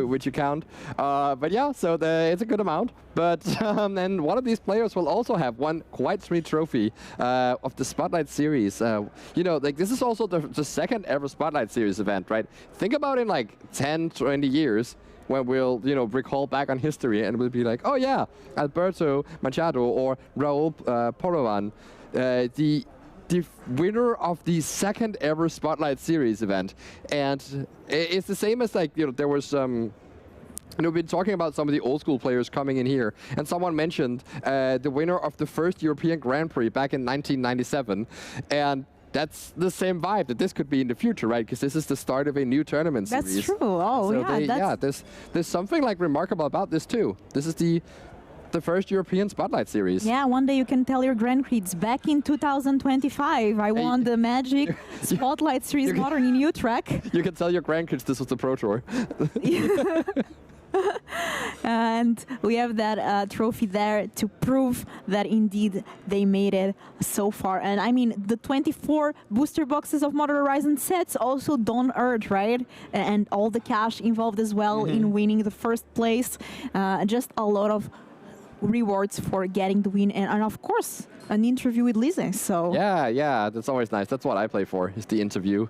which you count. But yeah, so it's a good amount. But and one of these players will also have one quite sweet trophy of the Spotlight Series. Like this is also the second ever Spotlight Series event, right? Think about in like 10, 20 years, when we'll, recall back on history and we'll be like, oh yeah, Alberto Machado or Raul Porovan, the winner of the second ever Spotlight Series event. And it's the same as like, there was we've been talking about some of the old school players coming in here, and someone mentioned the winner of the first European Grand Prix back in 1997. And that's the same vibe that this could be in the future, right? Because this is the start of a new tournament series. That's true. Oh, so yeah. There's something like remarkable about this too. This is the first European Spotlight Series. Yeah, one day you can tell your grandkids, back in 2025, I won the Magic Spotlight Series Modern in Utrecht. You can tell your grandkids this was the Pro Tour. And we have that trophy there to prove that indeed they made it so far. And I mean, the 24 booster boxes of Modern Horizon sets also don't hurt, right? And all the cash involved as well in winning the first place. Just a lot of rewards for getting the win, and of course an interview with Lise. So yeah, that's always nice. That's what I play for, is the interview.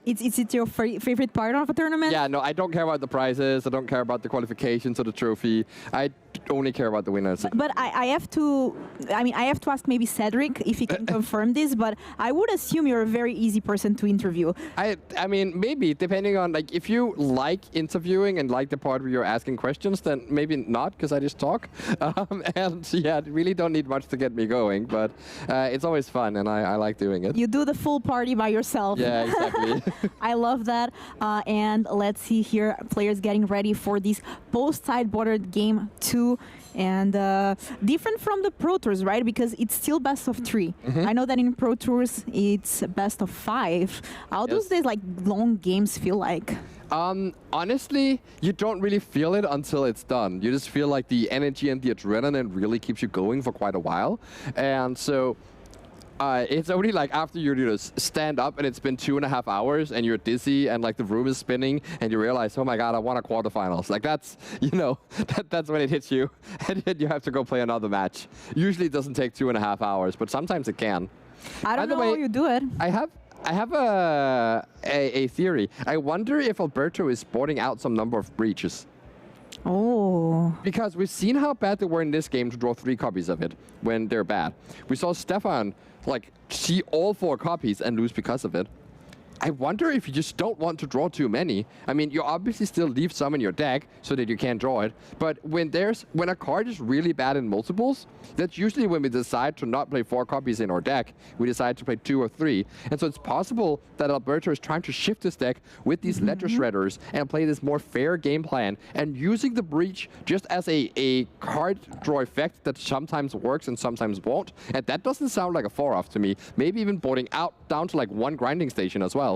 It's your favorite part of a tournament? Yeah, no, I don't care about the prizes. I don't care about the qualifications or the trophy. I only care about the winners. But I have to, I have to ask maybe Cedric if he can confirm this, but I would assume you're a very easy person to interview. I mean, maybe, depending on, like, if you like interviewing and like the part where you're asking questions, then maybe not, because I just talk. And yeah, really don't need much to get me going, but it's always fun, and I like doing it. You do the full party by yourself. Yeah, exactly. I love that. And let's see here, players getting ready for this post-sideboarded game 2. And different from the Pro Tours, right? Because it's still best of 3. I know that in Pro Tours it's best of 5. How does these like long games feel like? Honestly, you don't really feel it until it's done. You just feel like the energy and the adrenaline really keeps you going for quite a while. And so it's only like after you stand up and it's been 2.5 hours and you're dizzy and like the room is spinning and you realize, oh my god, I won a quarterfinals. Like that's, that's when it hits you, and then you have to go play another match. Usually it doesn't take 2.5 hours, but sometimes it can. I don't know how you do it. I have a theory. I wonder if Alberto is boarding out some number of breaches. Oh. Because we've seen how bad they were in this game to draw 3 copies of it when they're bad. We saw Stefan like see all 4 copies and lose because of it. I wonder if you just don't want to draw too many. I mean, you obviously still leave some in your deck so that you can't draw it. But when a card is really bad in multiples, that's usually when we decide to not play 4 copies in our deck. We decide to play 2 or 3. And so it's possible that Alberto is trying to shift his deck with these ledger shredders and play this more fair game plan and using the breach just as a card draw effect that sometimes works and sometimes won't. And that doesn't sound like a 4-off to me. Maybe even boarding out down to like 1 grinding station as well.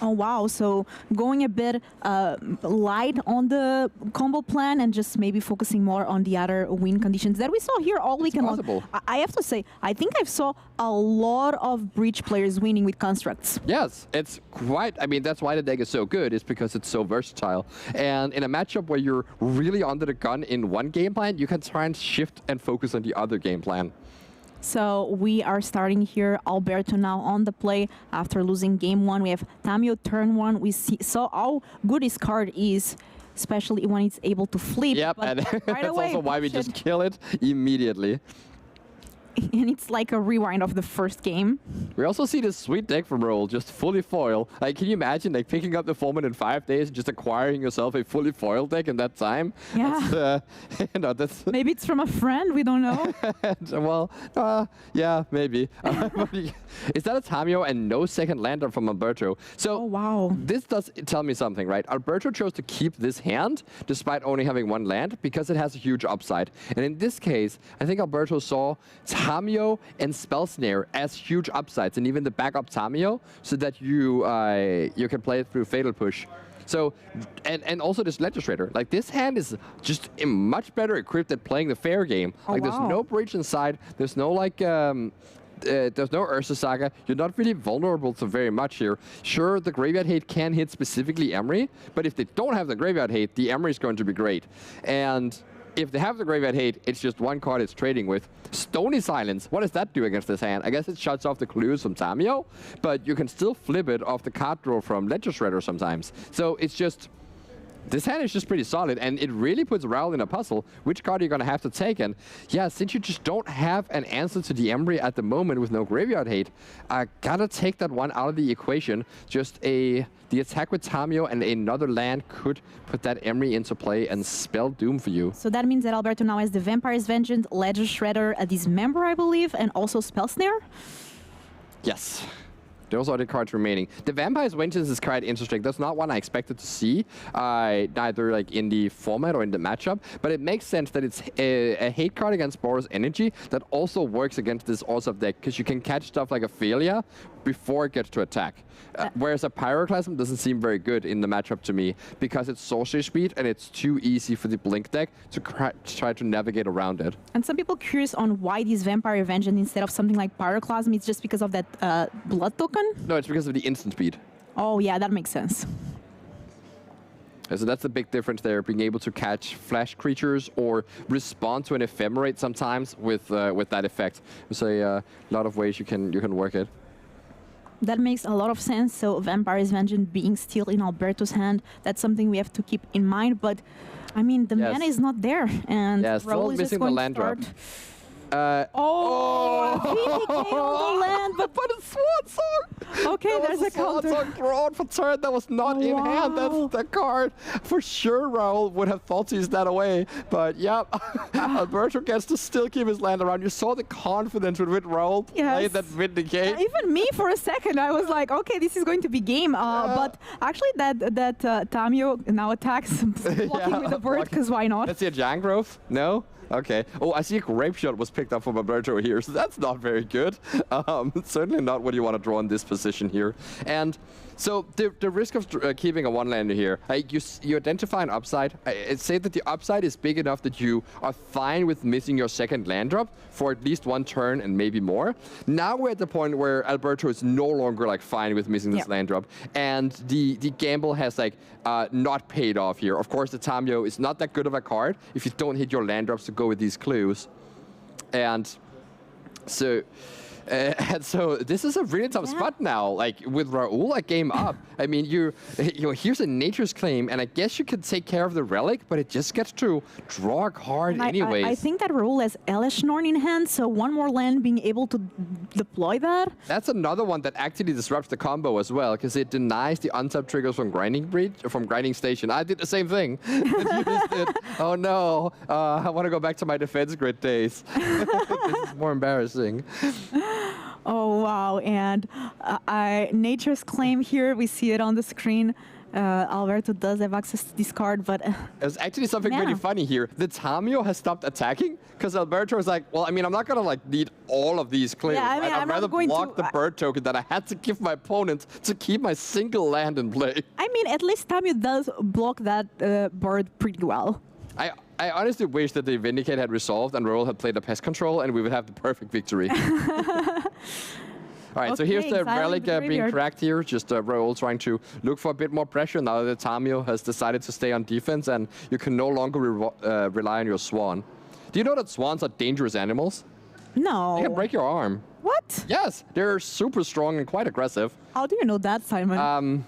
Oh, wow. So going a bit light on the combo plan and just maybe focusing more on the other win conditions that we saw here all weekend long. I have to say, I think I saw a lot of breach players winning with constructs. Yes, it's quite, I mean, that's why the deck is so good, is because it's so versatile. And in a matchup where you're really under the gun in one game plan, you can try and shift and focus on the other game plan. So we are starting here. Alberto now on the play after losing game 1. We have Tamio turn 1. We saw how good his card is, especially when it's able to flip. Yep, but and right that's away, also why we just kill it immediately. And it's like a rewind of the first game. We also see this sweet deck from Roll, just fully foil. Like, can you imagine like picking up the format in 5 days and just acquiring yourself a fully foil deck in that time? Yeah. That's Maybe it's from a friend, we don't know. well, yeah, maybe. Is that a Tamio and no second lander from Alberto? So Oh, wow. this does tell me something, right? Alberto chose to keep this hand despite only having 1 land because it has a huge upside. And in this case, I think Alberto saw Tamio and Spell Snare as huge upsides, and even the backup Tamio, so that you can play it through Fatal Push. So, and also this Legislator. Like, this hand is just much better equipped at playing the fair game. Oh, like, wow. there's no breach inside. There's no, like, there's no Ursa Saga. You're not really vulnerable to very much here. Sure, the Graveyard Hate can hit specifically Emery, but if they don't have the Graveyard Hate, the Emery is going to be great. And if they have the Graveyard Hate, it's just 1 card it's trading with. Stony Silence, what does that do against this hand? I guess it shuts off the clues from Tamio, but you can still flip it off the card draw from Ledger Shredder sometimes. So it's just, this hand is just pretty solid, and it really puts Raoul in a puzzle. Which card are you going to have to take? And yeah, since you just don't have an answer to the Emery at the moment with no Graveyard Hate, I gotta take that one out of the equation. Just the attack with Tamio and another land could put that Emery into play and spell doom for you. So that means that Alberto now has the Vampire's Vengeance, Ledger Shredder, a Dismember, I believe, and also Spell Snare? Yes. Those are the cards remaining. The Vampire's Vengeance is quite interesting. That's not one I expected to see, neither like in the format or in the matchup, but it makes sense that it's a hate card against Boros Energy that also works against this Orzhov deck, because you can catch stuff like Ophelia before it gets to attack. Whereas a Pyroclasm doesn't seem very good in the matchup to me, because it's sorcery speed and it's too easy for the Blink deck to try to navigate around it. And some people curious on why this Vampire Vengeance instead of something like Pyroclasm. It's just because of that blood token? No, it's because of the instant speed. Oh, yeah, that makes sense. So that's the big difference there, being able to catch flash creatures or respond to an ephemerate sometimes with that effect. There's a lot of ways you can work it. That makes a lot of sense. So Vampire's Vengeance being still in Alberto's hand, that's something we have to keep in mind. But I mean, the Yes. mana is not there, and Yes, Raul Raul is just missing the going land to drop. start. Oh! VPK on the land, but a swan song! okay, That there's was a counter. Swan song drawn for turn that was not in hand. That's Wow. the card. For sure, Raul would have thought he's that away. But yeah, Alberto gets to still keep his land around. You saw the confidence with which Raul played Yes. that Vindicate. Even me, for a second, I was like, okay, this is going to be game. But actually, that Tamio now attacks, blocking with the bird, because why not? Let's see a Jang Growth? No? Okay. Oh, I see a Grape Shot was picked up from Alberto here, so that's not very good. Certainly not what you want to draw in this position here. And so the risk of keeping a one-lander here, you identify an upside. I'd say that the upside is big enough that you are fine with missing your second land drop for at least one turn and maybe more. Now we're at the point where Alberto is no longer like fine with missing this land drop, and the gamble has like not paid off here. Of course, the Tamio is not that good of a card if you don't hit your land drops to go with these clues, and so. And so this is a really tough spot now. Like with Raul, a game up. I mean, here's a Nature's Claim, and I guess you could take care of the relic, but it just gets to draw a card anyways. I think that Raul has Eleshnorn in hand, so one more land being able to deploy that. That's another one that actually disrupts the combo as well, because it denies the untapped triggers from Grinding Station. I did the same thing. You just did. Oh no, I want to go back to my defense grid days. This is more embarrassing. Oh, wow. And Nature's Claim here, we see it on the screen. Alberto does have access to this card, but... There's actually something really funny here. The Tamio has stopped attacking, because Alberto is like, well, I mean, I'm not going to like need all of these claims. Yeah, I mean, I'd I'm rather not going block to, the bird token that I had to give my opponent to keep my single land in play. I mean, at least Tamio does block that bird pretty well. I honestly wish that the Vindicate had resolved and Raul had played the pest control and we would have the perfect victory. All right, so here's the relic being cracked here. Just Raul trying to look for a bit more pressure now that Tamio has decided to stay on defense and you can no longer rely on your swan. Do you know that swans are dangerous animals? No. They can break your arm. What? Yes, they're super strong and quite aggressive. How do you know that, Simon?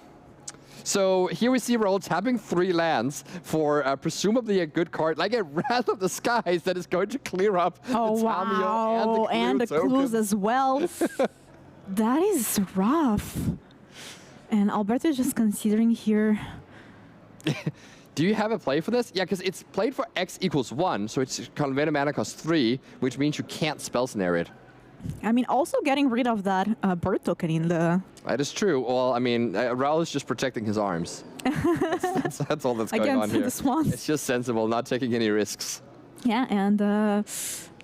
So here we see Raul tapping 3 lands for presumably a good card, like a Wrath of the Skies that is going to clear up the Tamio and the clues as well. That is rough. And Alberto is just considering here. Do you have a play for this? Yeah, because it's played for X equals 1, so it's converted mana cost 3, which means you can't spell snare it. I mean, also getting rid of that bird token in the... That is true. Well, I mean, Raul is just protecting his arms. That's all that's going on here. The swans. It's just sensible, not taking any risks. Yeah, and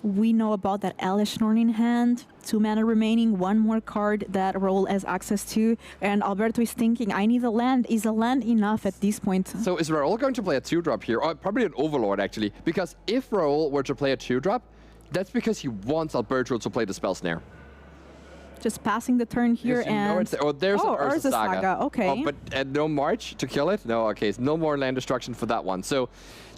we know about that Eleshnorn in hand. 2 mana remaining, 1 more card that Raul has access to. And Alberto is thinking, I need a land. Is a land enough at this point? So is Raul going to play a 2-drop here? Or probably an Overlord, actually. Because if Raul were to play a 2-drop, that's because he wants Alberto to play the Spell Snare. Just passing the turn here and... There's an Urza Saga. Okay. Oh, but no March to kill it? No, okay. So no more land destruction for that one. So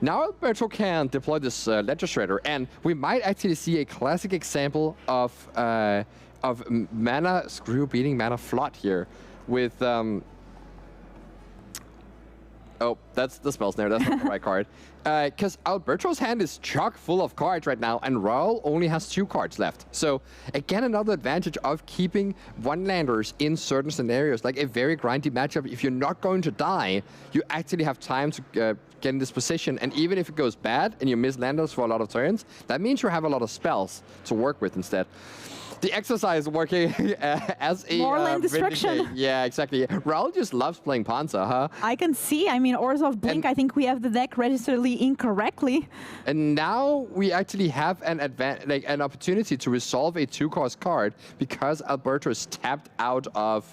now Alberto can deploy this Ledger Shredder, and we might actually see a classic example of mana screw beating mana flood here with... Oh, that's the Spell Snare. That's not the right card. Because Alberto's hand is chock full of cards right now, and Raul only has 2 cards left. So, again, another advantage of keeping one-landers in certain scenarios, like a very grindy matchup. If you're not going to die, you actually have time to get in this position. And even if it goes bad and you miss landers for a lot of turns, that means you have a lot of spells to work with instead. The exercise working as a more land destruction. Vindicate. Yeah, exactly. Raul just loves playing Panzer, huh? I can see. I mean, Orzhov Blink, I think we have the deck registered incorrectly. And now we actually have an opportunity to resolve a 2-cost card because Alberto is tapped out of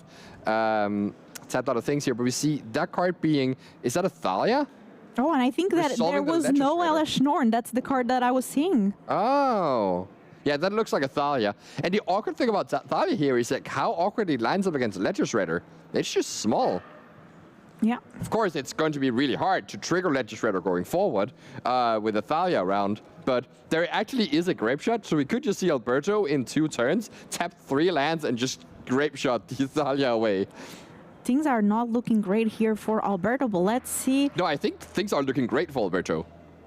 things here. But we see that card being, is that a Thalia? Oh, and I think that there was no Eleshnorn. That's the card that I was seeing. Oh. Yeah, that looks like a Thalia. And the awkward thing about Thalia here is like how awkward it lines up against Ledger Shredder. It's just small. Yeah. Of course, it's going to be really hard to trigger Ledger Shredder going forward with a Thalia around. But there actually is a Grape Shot, so we could just see Alberto in 2 turns, tap 3 lands, and just Grape Shot the Thalia away. things are not looking great here for Alberto, but let's see. No, I think things are looking great for Alberto.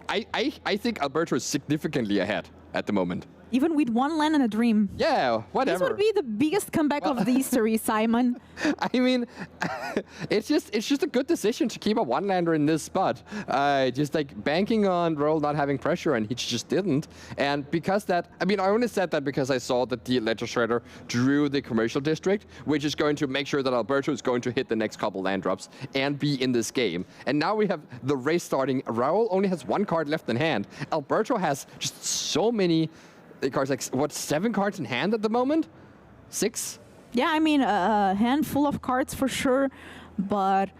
I think Alberto is significantly ahead at the moment. Even with one land and a dream. Yeah, whatever. This would be the biggest comeback of the history, Simon. I mean, it's just a good decision to keep a one-lander in this spot. Just like banking on Roll not having pressure, and he just didn't. And because that, I mean, I only said that because I saw that the Ledger Shredder drew the commercial district, which is going to make sure that Alberto is going to hit the next couple land drops and be in this game. And now we have the race starting. Raul only has one card left in hand. Alberto has just so many cards, like, what, 7 cards in hand at the moment? 6? Yeah, I mean, a handful of cards for sure, but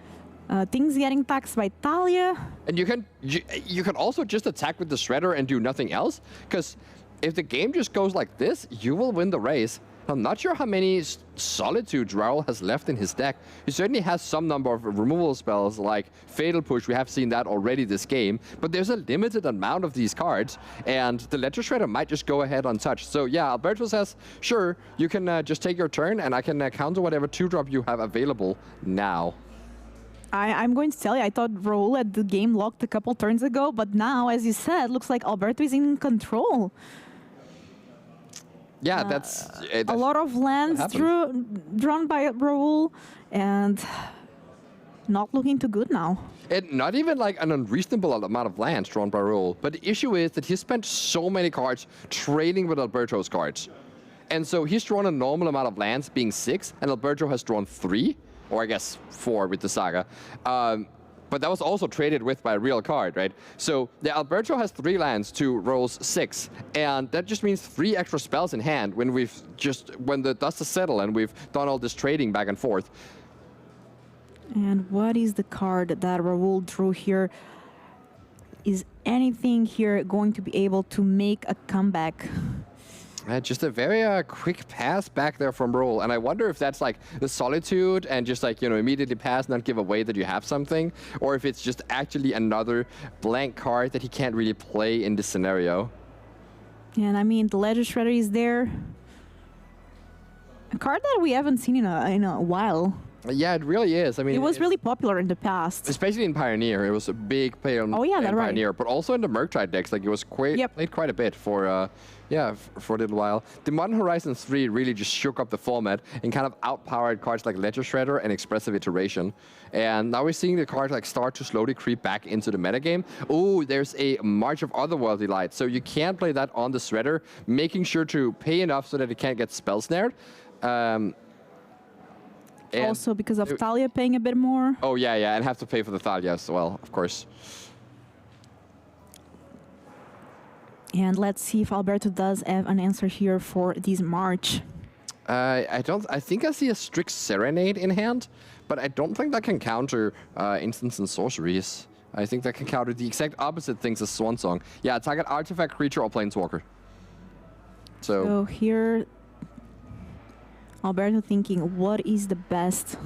things getting taxed by Thalia. And you can also just attack with the Shredder and do nothing else, because if the game just goes like this, you will win the race. I'm not sure how many Solitude Raul has left in his deck. He certainly has some number of removal spells like Fatal Push. We have seen that already this game, but there's a limited amount of these cards, and the Ledger Shredder might just go ahead untouched. So yeah, Alberto says, sure, you can just take your turn, and I can counter whatever 2-drop you have available now. I'm going to tell you, I thought Raul had the game locked a couple turns ago, but now, as you said, looks like Alberto is in control. Yeah, that's a lot of lands drawn by Raul, and not looking too good now. And not even like an unreasonable amount of lands drawn by Raul. But the issue is that he spent so many cards trading with Alberto's cards. And so he's drawn a normal amount of lands, being 6, and Alberto has drawn 3, or I guess 4 with the Saga. But that was also traded with by a real card, right? So yeah, Alberto has 3 lands to Raul's 6, and that just means 3 extra spells in hand when the dust has settled and we've done all this trading back and forth. And what is the card that Raul drew here? Is anything here going to be able to make a comeback? Just a very quick pass back there from Raul, and I wonder if that's like the Solitude and just like, you know, immediately pass, not give away that you have something, or if it's just actually another blank card that he can't really play in this scenario. And I mean, the Ledger Shredder is there. A card that we haven't seen in a while. Yeah, it really is. I mean, it was really popular in the past. Especially in Pioneer. It was a big player in Pioneer, right. But also in the Murktide decks. Like, it was played quite a bit for a little while. The Modern Horizons 3 really just shook up the format and kind of outpowered cards like Ledger Shredder and Expressive Iteration. And now we're seeing the cards like start to slowly creep back into the metagame. Oh, there's a March of Otherworldly Light. So you can play that on the Shredder, making sure to pay enough so that it can't get spell snared. Also because of Thalia paying a bit more. Oh, yeah, and have to pay for the Thalia as well, of course. And let's see if Alberto does have an answer here for this March. I think I see a strict Serenade in hand, but I don't think that can counter instants and sorceries. I think that can counter the exact opposite things as Swansong. Yeah, target artifact, creature, or planeswalker. So here, Alberto thinking, what is the best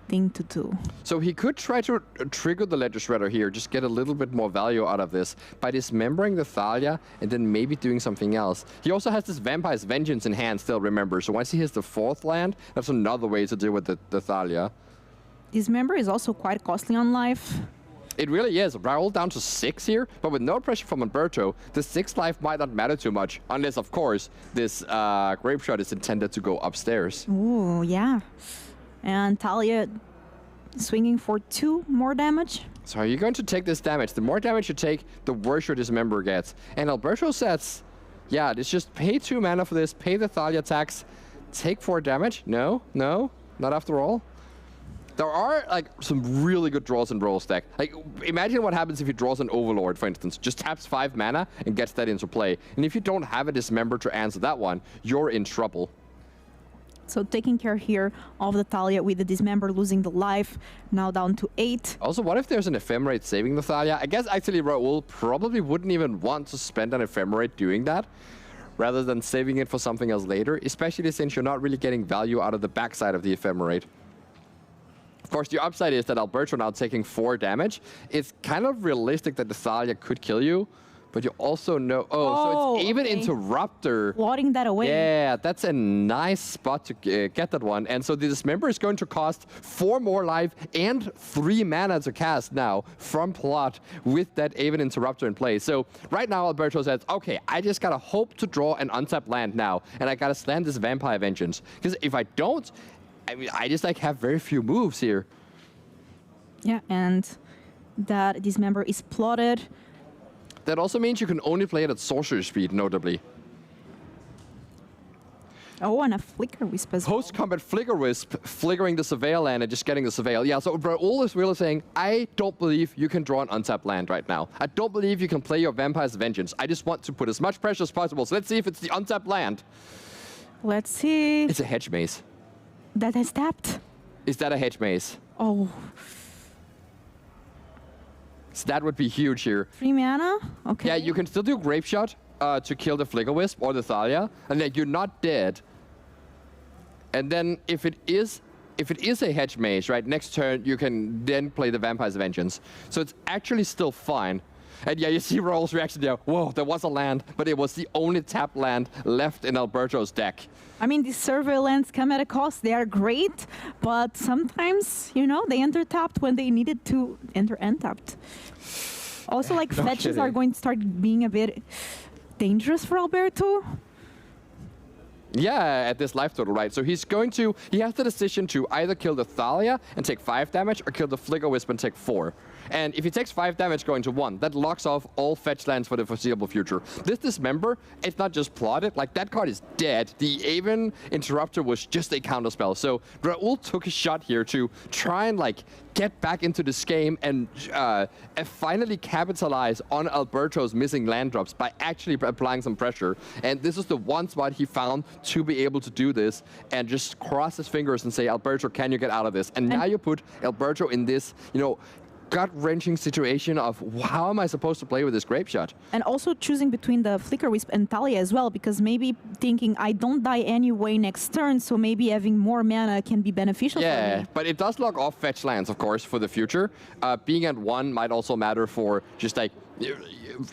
thing to do? So he could try to trigger the Ledger Shredder here, just get a little bit more value out of this by dismembering the Thalia and then maybe doing something else. He also has this Vampire's Vengeance in hand still, remember. So once he hits the 4th land, that's another way to deal with the Thalia. Dismember is also quite costly on life. It really is. Raul down to 6 here, but with no pressure from Alberto, the 6th life might not matter too much, unless, of course, this Grape Shot is intended to go upstairs. Ooh, yeah. And Thalia swinging for 2 more damage. So are you going to take this damage? The more damage you take, the worse your Dismember gets. And Alberto says, yeah, let's just pay 2 mana for this, pay the Thalia tax, take 4 damage. No, not after all. There are like some really good draws in Raul's deck. Like, imagine what happens if he draws an Overlord, for instance. Just taps 5 mana and gets that into play. And if you don't have a Dismember to answer that one, you're in trouble. So taking care here of the Thalia with the Dismember losing the life, now down to 8. Also, what if there's an Ephemerate saving the Thalia? I guess actually Raul probably wouldn't even want to spend an Ephemerate doing that, rather than saving it for something else later, especially since you're not really getting value out of the backside of the Ephemerate. Of course, the upside is that Alberto now taking 4 damage. It's kind of realistic that the Thalia could kill you, But you also know... Oh, so it's even okay. Interrupter. Plotting that away. Yeah, that's a nice spot to get that one. And so the Dismember is going to cost 4 more life and 3 mana to cast now from Plot with that Aven Interrupter in play. So right now Alberto says, okay, I just gotta hope to draw an untapped land now, and I gotta slam this Vampire Vengeance. Because if I don't, I mean, I just like have very few moves here. Yeah, and that Dismember is plotted. That also means you can only play it at sorcery speed, notably. Oh, and a Flicker Wisp as well. Post-combat Flicker Wisp, flickering the Surveil land and just getting the Surveil. Yeah, so Raul is really saying, I don't believe you can draw an untapped land right now. I don't believe you can play your Vampire's Vengeance. I just want to put as much pressure as possible. So let's see if it's the untapped land. Let's see. It's a Hedge Maze. That has tapped. Is that a Hedge Maze? Oh. So that would be huge here. 3 mana? Okay. Yeah, you can still do Grape Shot to kill the Flicker Wisp or the Thalia, and then you're not dead. And then if it is a Hedge Maze, right, next turn you can then play the Vampire's Vengeance. So it's actually still fine. And yeah, you see Raul's reaction there. Whoa, there was a land, but it was the only tapped land left in Alberto's deck. I mean, these survey lands come at a cost. They are great, but sometimes, you know, they enter tapped when they needed to enter untapped. Also, like, No fetches kidding. are going to start being a bit dangerous for Alberto. Yeah, at this life total, right? So he has the decision to either kill the Thalia and take 5 damage or kill the Flicker Wisp and take 4. And if he takes 5 damage going to 1, that locks off all fetch lands for the foreseeable future. This Dismember, it's not just plotted, like that card is dead. The Aven Interrupter was just a counterspell. So Raul took a shot here to try and like get back into this game and finally capitalize on Alberto's missing land drops by actually applying some pressure. And this is the one spot he found to be able to do this and just cross his fingers and say, Alberto, can you get out of this? And now you put Alberto in this, you know, gut-wrenching situation of how am I supposed to play with this Grape Shot? And also choosing between the Flicker Wisp and Thalia as well, because maybe thinking I don't die anyway next turn, so maybe having more mana can be beneficial for me. But it does lock off fetch lands, of course, for the future. Being at 1 might also matter for just like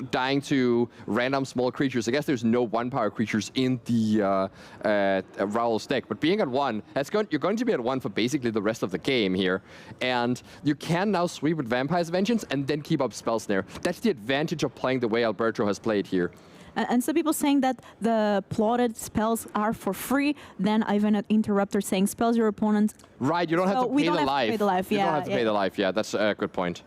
dying to random small creatures. I guess there's no 1-power creatures in the Raul's deck, but being at 1, you're going to be at 1 for basically the rest of the game here. And you can now sweep with Vampire's Vengeance and then keep up Spell Snare. That's the advantage of playing the way Alberto has played here. And some people saying that the plotted spells are for free. Then I have an interrupter saying spells your opponent. Right, you don't have to pay the life. You don't have to pay the life, yeah, that's a good point.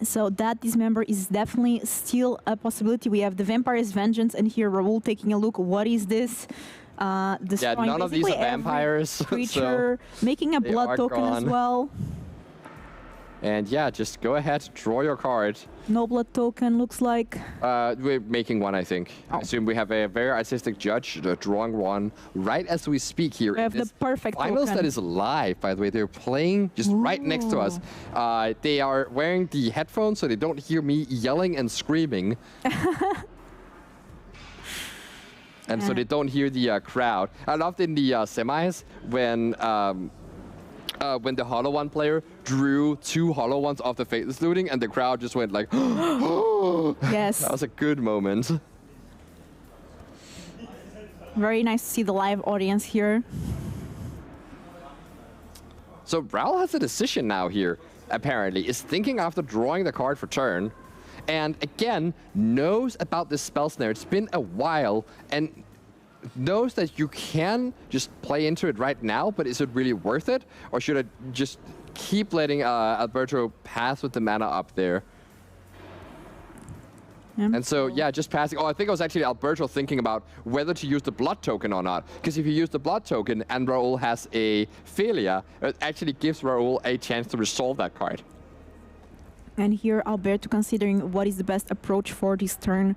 So that Dismember is definitely still a possibility. We have the Vampire's Vengeance, and here Raul taking a look. What is this? Yeah, none of these are vampires. Creature, so making a blood token as well. And yeah, just go ahead, draw your card. No blood token, looks like. We're making one, I think. I assume we have a very artistic judge drawing one right as we speak here. We have the perfect Finals token. that is live, by the way. They're playing just right next to us. They are wearing the headphones so they don't hear me yelling and screaming. And so they don't hear the crowd. I loved in the semis when the Hollow One player drew 2 Hollow Ones off the Faithless Looting, and the crowd just went like, Yes. That was a good moment. Very nice to see the live audience here. So Raul has a decision now here, apparently. Is thinking after drawing the card for turn, and again, knows about this Spell Snare. It's been a while, and knows that you can just play into it right now, but is it really worth it? Or should I just keep letting Alberto pass with the mana up there? Yeah. And so, yeah, just passing. Oh, I think it was actually Alberto thinking about whether to use the blood token or not. Because if you use the blood token and Raul has a failure, it actually gives Raul a chance to resolve that card. And here Alberto considering what is the best approach for this turn.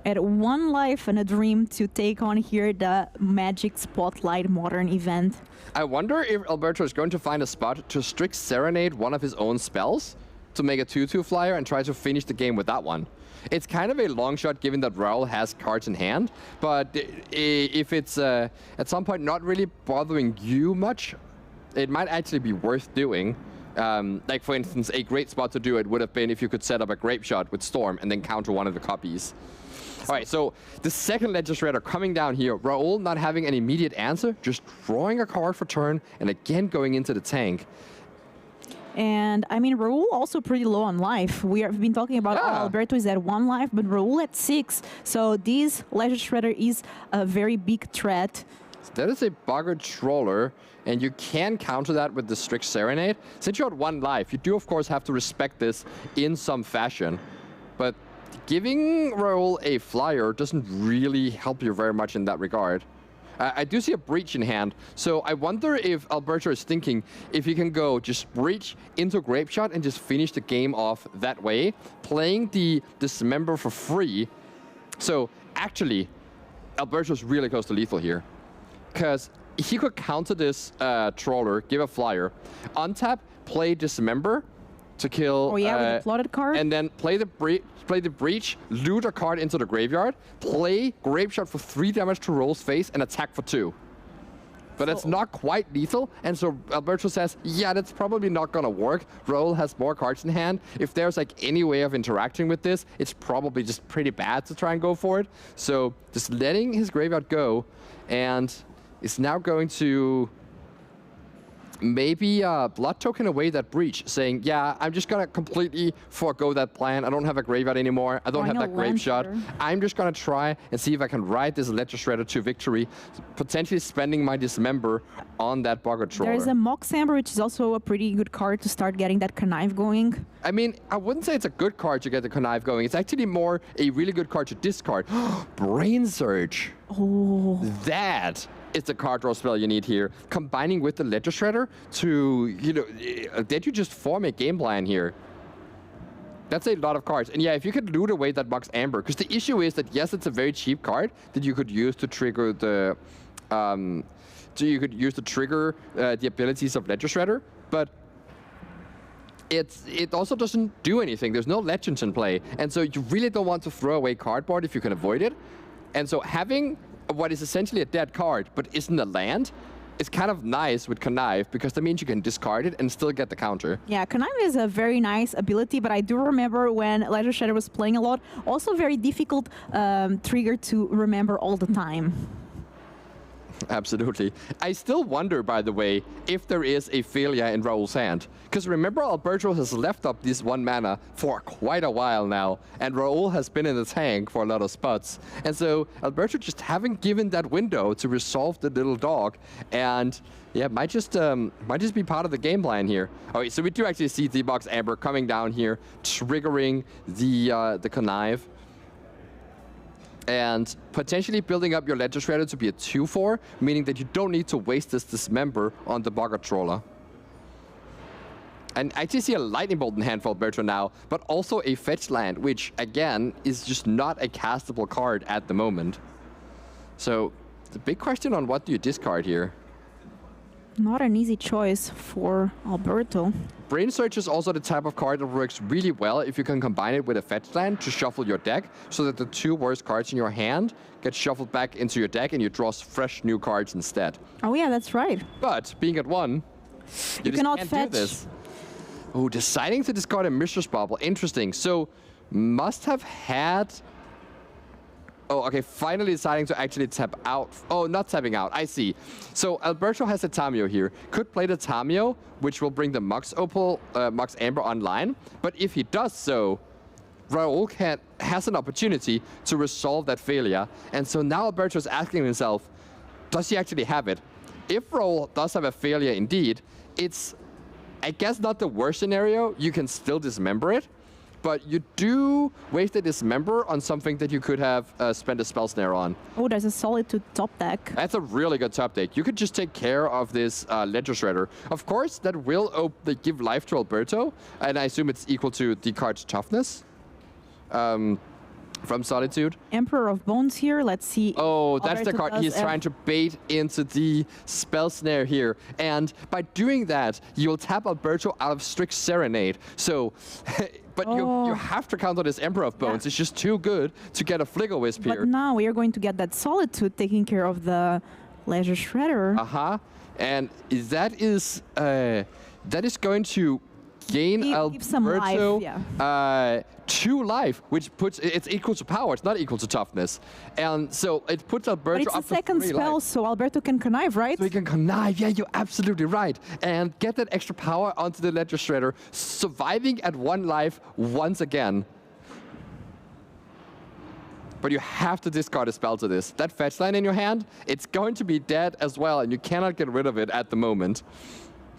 At 1 life and a dream to take on here the Magic Spotlight Modern event. I wonder if Alberto is going to find a spot to Strict Serenade one of his own spells to make a 2/2 flyer and try to finish the game with that one. It's kind of a long shot given that Raul has cards in hand, but if it's at some point not really bothering you much, it might actually be worth doing. Like, for instance, a great spot to do it would have been if you could set up a Grape Shot with Storm and then counter one of the copies. All right, so the second Ledger Shredder coming down here. Raul not having an immediate answer, just drawing a card for turn and again going into the tank. And I mean, Raul also pretty low on life. We have been talking about Alberto is at 1 life, but Raul at 6. So this Ledger Shredder is a very big threat. That is a Bogger Troller, and you can counter that with the Strict Serenade. Since you're at 1 life, you do of course have to respect this in some fashion. But giving Raul a flyer doesn't really help you very much in that regard. I do see a Breach in hand, so I wonder if Alberto is thinking if he can go just Breach into Grape Shot and just finish the game off that way, playing the Dismember for free. So actually, Alberto's really close to lethal here, because he could counter this Troller, give a flyer, untap, play Dismember to kill. Oh yeah, with the plotted card. And then play the Breach, loot a card into the graveyard, play Grape Shot for 3 damage to Raul's face, and attack for 2. But that's not quite lethal, and so Alberto says, yeah, that's probably not gonna work. Raul has more cards in hand. If there's like any way of interacting with this, it's probably just pretty bad to try and go for it. So just letting his graveyard go, and is now going to maybe blood token away that Breach, saying, yeah, I'm just gonna completely forego that plan. I don't have a graveyard anymore. I don't have that Grape Shot. I'm just gonna try and see if I can ride this Ledger Shredder to victory, potentially spending my Dismember on that Bogger Troller. There's a Mox Amber, which is also a pretty good card to start getting that Connive going. I mean, I wouldn't say it's a good card to get the Connive going. It's actually more a really good card to discard. Brain Surge. Oh. That is the card draw spell you need here. Combining with the Ledger Shredder to, you know, that you just form a game plan here. That's a lot of cards. And yeah, if you could loot away that Mox Amber, because the issue is that, yes, it's a very cheap card that you could use to trigger the, the abilities of Ledger Shredder, but it also doesn't do anything. There's no legends in play. And so you really don't want to throw away cardboard if you can avoid it. And so having what is essentially a dead card, but isn't a land, is kind of nice with Connive, because that means you can discard it and still get the counter. Yeah, Connive is a very nice ability, but I do remember when Ledger Shredder was playing a lot, also very difficult trigger to remember all the time. Absolutely. I still wonder, by the way, if there is a failure in Raul's hand. Because remember, Alberto has left up this 1 mana for quite a while now, and Raul has been in the tank for a lot of spots. And so Alberto just haven't given that window to resolve the little dog, and yeah, might just be part of the game plan here. Okay, so we do actually see the Mox Amber coming down here, triggering the Connive, and potentially building up your Ledger Shredder to be a 2/4, meaning that you don't need to waste this Dismember on the Bogger Troller. And I actually see a Lightning Bolt in hand for Alberto now, but also a fetch land, which again is just not a castable card at the moment. So the big question on what do you discard here? Not an easy choice for Alberto. Brain Search is also the type of card that works really well if you can combine it with a fetch land to shuffle your deck, so that the 2 worst cards in your hand get shuffled back into your deck and you draw fresh new cards instead. Oh yeah, that's right. But being at 1, you cannot can't fetch. do this. Oh, deciding to discard a Mistress Bauble. Interesting. So must have had... Oh, okay, finally deciding to actually tap out. Oh, not tapping out, I see. So Alberto has a Tamio here. Could play the Tamio, which will bring the Mox Amber online. But if he does so, Raul has an opportunity to resolve that failure. And so now Alberto is asking himself, does he actually have it? If Raul does have a failure indeed, it's, I guess, not the worst scenario. You can still dismember it. But you do waste a Dismember on something that you could have spent a Spell Snare on. Oh, there's a Solitude top deck. That's a really good top deck. You could just take care of this Ledger Shredder. Of course, that will give life to Alberto, and I assume it's equal to the card's toughness from Solitude. Emperor of Bones here. Let's see. Oh, that's the card he's trying to bait into the Spell Snare here. And by doing that, you'll tap Alberto out of Strict Serenade. So... But you have to counter this Emperor of Bones. Yeah. It's just too good to get a Flicker Wisp here. But now we are going to get that Solitude taking care of the Ledger Shredder. Uh-huh. And that is... that is going to gain Give some Alberto life, 2 life, which puts it's equal to power. It's not equal to toughness, and so it puts Alberto But it's a up to second 3 spell, life. so Alberto can connive, right? So he can connive. Yeah, you're absolutely right, and get that extra power onto the Legislator, surviving at 1 life once again. But you have to discard a spell to this. That fetch line in your hand, it's going to be dead as well, and you cannot get rid of it at the moment.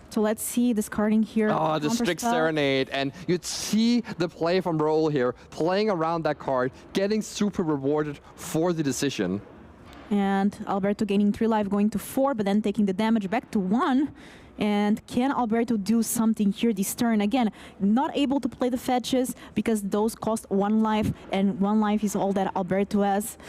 So let's see discarding here. Oh, the Strict Serenade. And you'd see the play from Raul here, playing around that card, getting super rewarded for the decision. And Alberto gaining 3 life, going to 4, but then taking the damage back to 1. And can Alberto do something here this turn? Again, not able to play the fetches because those cost 1 life, and 1 life is all that Alberto has.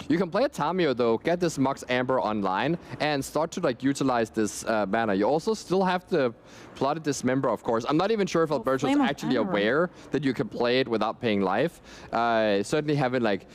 You can play a Tamio though, get this Mox Amber online, and start to like utilize this mana. You also still have to plot a Dismember, of course. I'm not even sure if Alberto is actually aware that you can play it without paying life. Certainly haven't like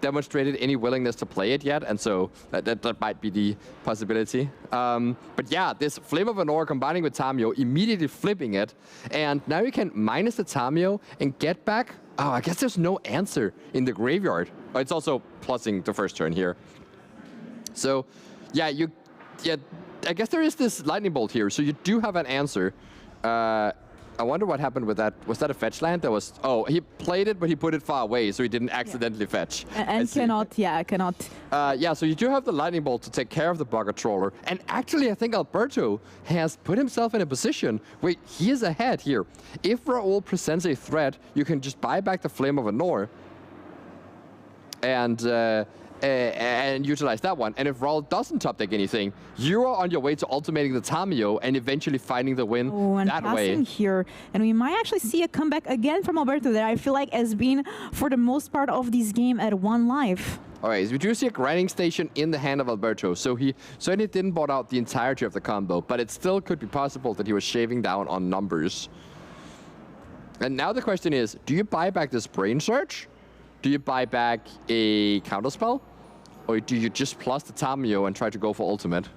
demonstrated any willingness to play it yet, and so that might be the possibility. But yeah, this Flame of Anor combining with Tamio, immediately flipping it, and now you can minus the Tamio and get back. Oh, I guess there's no answer in the graveyard. Oh, it's also plussing the first turn here. So, yeah, I guess there is this Lightning Bolt here, so you do have an answer. I wonder what happened with that. Was that a fetch land? That was. Oh, he played it, but he put it far away, so he didn't accidentally fetch. And cannot. Yeah, so you do have the Lightning Bolt to take care of the Bugger Trawler. And actually, I think Alberto has put himself in a position where he is ahead here. If Raul presents a threat, you can just buy back the Flame of Anor and utilize that one. And if Raul doesn't top deck anything, you are on your way to ultimating the Tamio and eventually finding the win that way. Here, and we might actually see a comeback again from Alberto that I feel like has been, for the most part of this game, at 1 life. All right, so we do see a grinding station in the hand of Alberto, so he certainly didn't bot out the entirety of the combo, but it still could be possible that he was shaving down on numbers. And now the question is, do you buy back this Brain Search? Do you buy back a counterspell? Or do you just plus the Tamio and try to go for ultimate?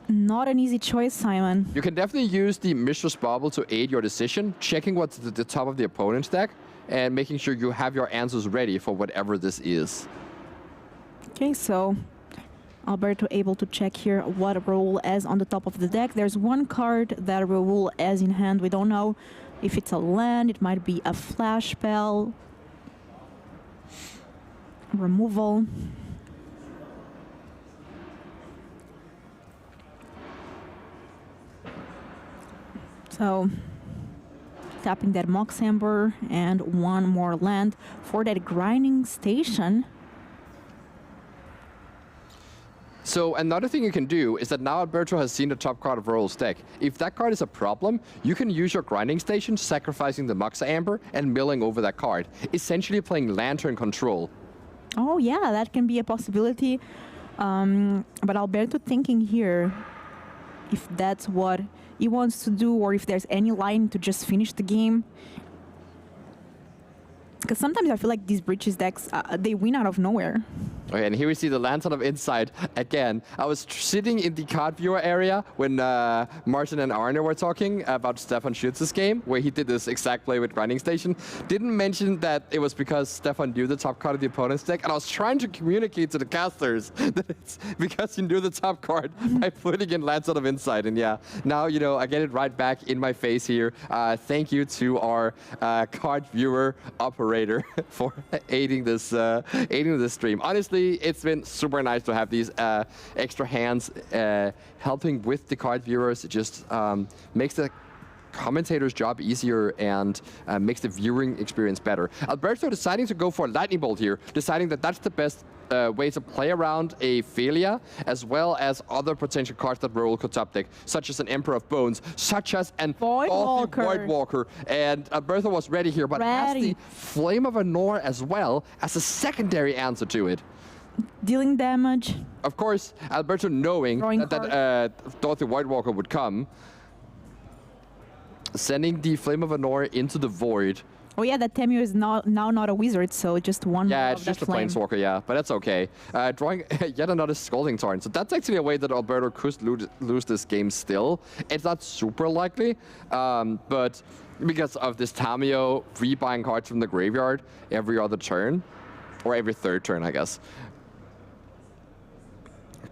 Not an easy choice, Simon. You can definitely use the Mistress Bauble to aid your decision, checking what's at the top of the opponent's deck, and making sure you have your answers ready for whatever this is. Okay, so Alberto able to check here what Raul has on the top of the deck. There's one card that Raul has in hand. We don't know if it's a land, it might be a flash spell. Removal. So tapping that Mox Amber and 1 more land for that grinding station. So another thing you can do is that now Alberto has seen the top card of Raul's deck. If that card is a problem, you can use your grinding station, sacrificing the Mox Amber and milling over that card, essentially playing Lantern control. Oh yeah, that can be a possibility. But Alberto thinking here, if that's what he wants to do, or if there's any line to just finish the game. Because sometimes I feel like these Breaches decks, they win out of nowhere. Okay, and here we see the Lantern of Insight again. I was sitting in the card viewer area when Martin and Arne were talking about Stefan Schütz's game, where he did this exact play with Grinding Station. Didn't mention that it was because Stefan knew the top card of the opponent's deck, and I was trying to communicate to the casters that it's because he knew the top card by putting in Lantern of Insight. And yeah, now I get it right back in my face here. Thank you to our card viewer operator for aiding this stream. Honestly, it's been super nice to have these extra hands helping with the card viewers. It just makes the commentator's job easier and makes the viewing experience better. Alberto deciding to go for a Lightning Bolt here, deciding that that's the best way to play around a Failure, as well as other potential cards that Raul could top deck, such as an Emperor of Bones, such as an Voidwalker. And Alberto was ready here, but has the Flame of Anor as well as a secondary answer to it. Dealing damage. Of course, Alberto knowing that Dorothy Voidwalker would come, sending the Flame of Anor into the void. Oh yeah, that Temu is now not a wizard, so just one. Yeah, more it's of just that a flame. planeswalker, yeah, but that's okay. Drawing yet another Scalding Torrent. So that's actually a way that Alberto could lose this game still. It's not super likely, but because of this Tamio rebuying cards from the graveyard every other turn, or every third turn, I guess.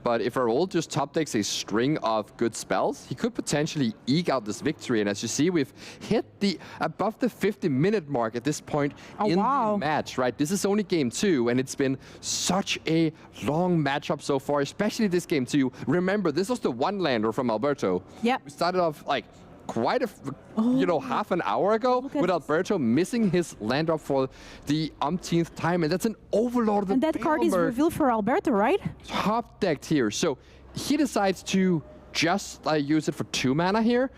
But if Raul just top decks a string of good spells, he could potentially eke out this victory. And as you see, we've hit the above the 50-minute mark at this point in the match, right? This is only game 2, and it's been such a long matchup so far, especially this game 2. Remember, this was the one-lander from Alberto. Yeah. We started off like quite a, half an hour ago with Alberto missing his land drop for the umpteenth time, and that's an Overlord. And that card is revealed for Alberto, right? Top decked here, so he decides to just use it for 2 mana here,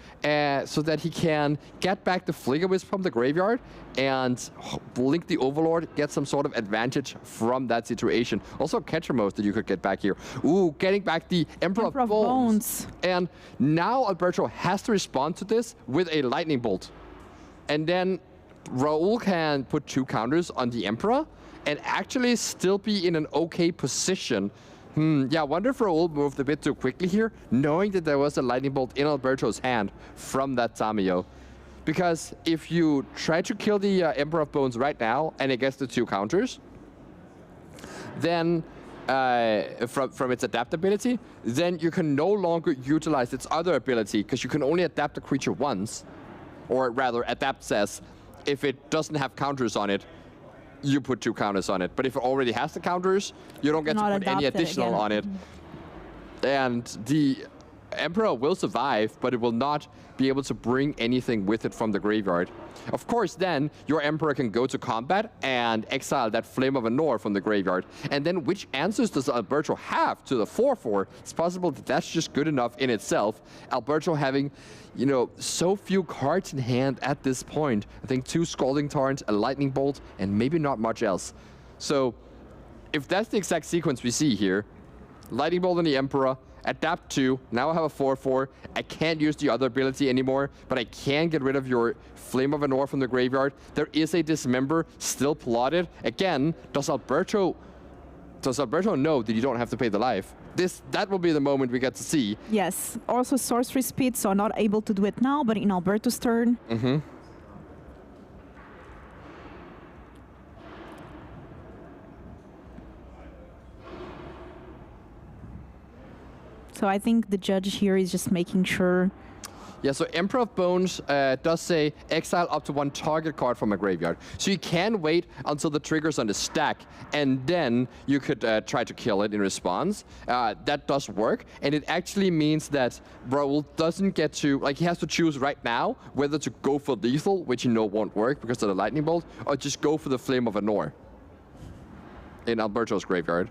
so that he can get back the Flicker Wisp from the graveyard and blink the Overlord, get some sort of advantage from that situation. Also Catcher Mode that you could get back here. Ooh, getting back the Emperor of Bones. And now Alberto has to respond to this with a Lightning Bolt. And then Raul can put 2 counters on the Emperor and actually still be in an okay position. Yeah, I wonder if Raul moved a bit too quickly here, knowing that there was a Lightning Bolt in Alberto's hand from that Tamio. Because if you try to kill the Emperor of Bones right now, and it gets the 2 counters, then from its adaptability, then you can no longer utilize its other ability, because you can only adapt a creature once. Or rather, adapt says, if it doesn't have counters on it, you put 2 counters on it. But if it already has the counters, you don't get to put any additional on it. And the Emperor will survive, but it will not be able to bring anything with it from the graveyard. Of course, then your Emperor can go to combat and exile that Flame of Anor from the graveyard. And then which answers does Alberto have to the 4/4? It's possible that that's just good enough in itself. Alberto having, so few cards in hand at this point. I think 2 Scalding Torrents, a Lightning Bolt, and maybe not much else. So if that's the exact sequence we see here, Lightning Bolt on the Emperor, adapt 2, now I have a 4/4. I can't use the other ability anymore, but I can get rid of your Flame of Anor from the graveyard. There is a Dismember still plotted. Again, does Alberto know that you don't have to pay the life? That will be the moment we get to see. Yes. Also sorcery speed, so not able to do it now, but in Alberto's turn. So I think the judge here is just making sure. Yeah, so Emperor of Bones does say exile up to 1 target card from a graveyard. So you can wait until the trigger's on the stack, and then you could try to kill it in response. That does work, and it actually means that Raul doesn't get to, he has to choose right now whether to go for lethal, which won't work because of the Lightning Bolt, or just go for the Flame of Anor in Alberto's graveyard.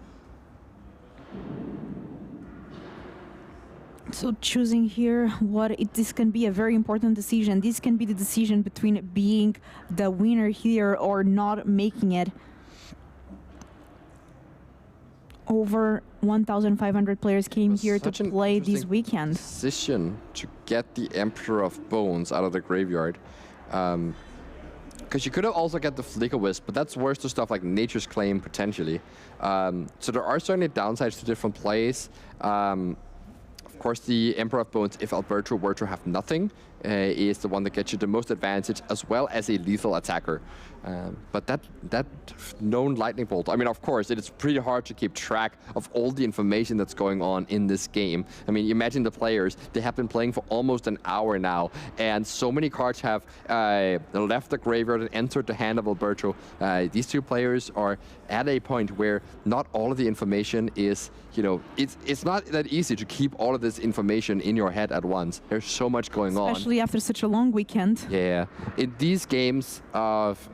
So choosing here, this can be a very important decision. This can be the decision between being the winner here or not making it. Over 1,500 players came here to play this weekend. Decision to get the Emperor of Bones out of the graveyard. Because you could have also get the Flicker Wisp, but that's worse to stuff like Nature's Claim, potentially. So there are certainly downsides to different plays. Of course, the Emperor of Bones, if Alberto were to have nothing, is the one that gets you the most advantage, as well as a lethal attacker. But that known Lightning Bolt, I mean, of course, it is pretty hard to keep track of all the information that's going on in this game. I mean, imagine the players, they have been playing for almost an hour now, and so many cards have left the graveyard and entered the hand of Alberto. These 2 players are at a point where not all of the information is, it's not that easy to keep all of this information in your head at once. There's so much going on. Especially after such a long weekend. Yeah. In these games of,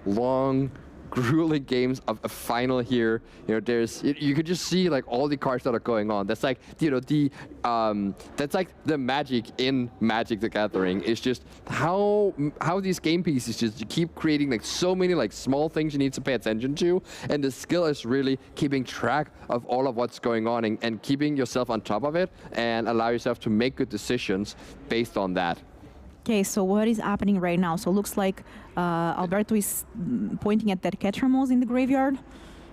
long, grueling games of a final here, you could just see all the cards that are going on. That's like, that's like the magic in Magic the Gathering. It's just how these game pieces just keep creating so many small things you need to pay attention to, and the skill is really keeping track of all of what's going on and keeping yourself on top of it and allow yourself to make good decisions based on that. Okay, so what is happening right now? So looks like Alberto is pointing at that Ketramos in the graveyard.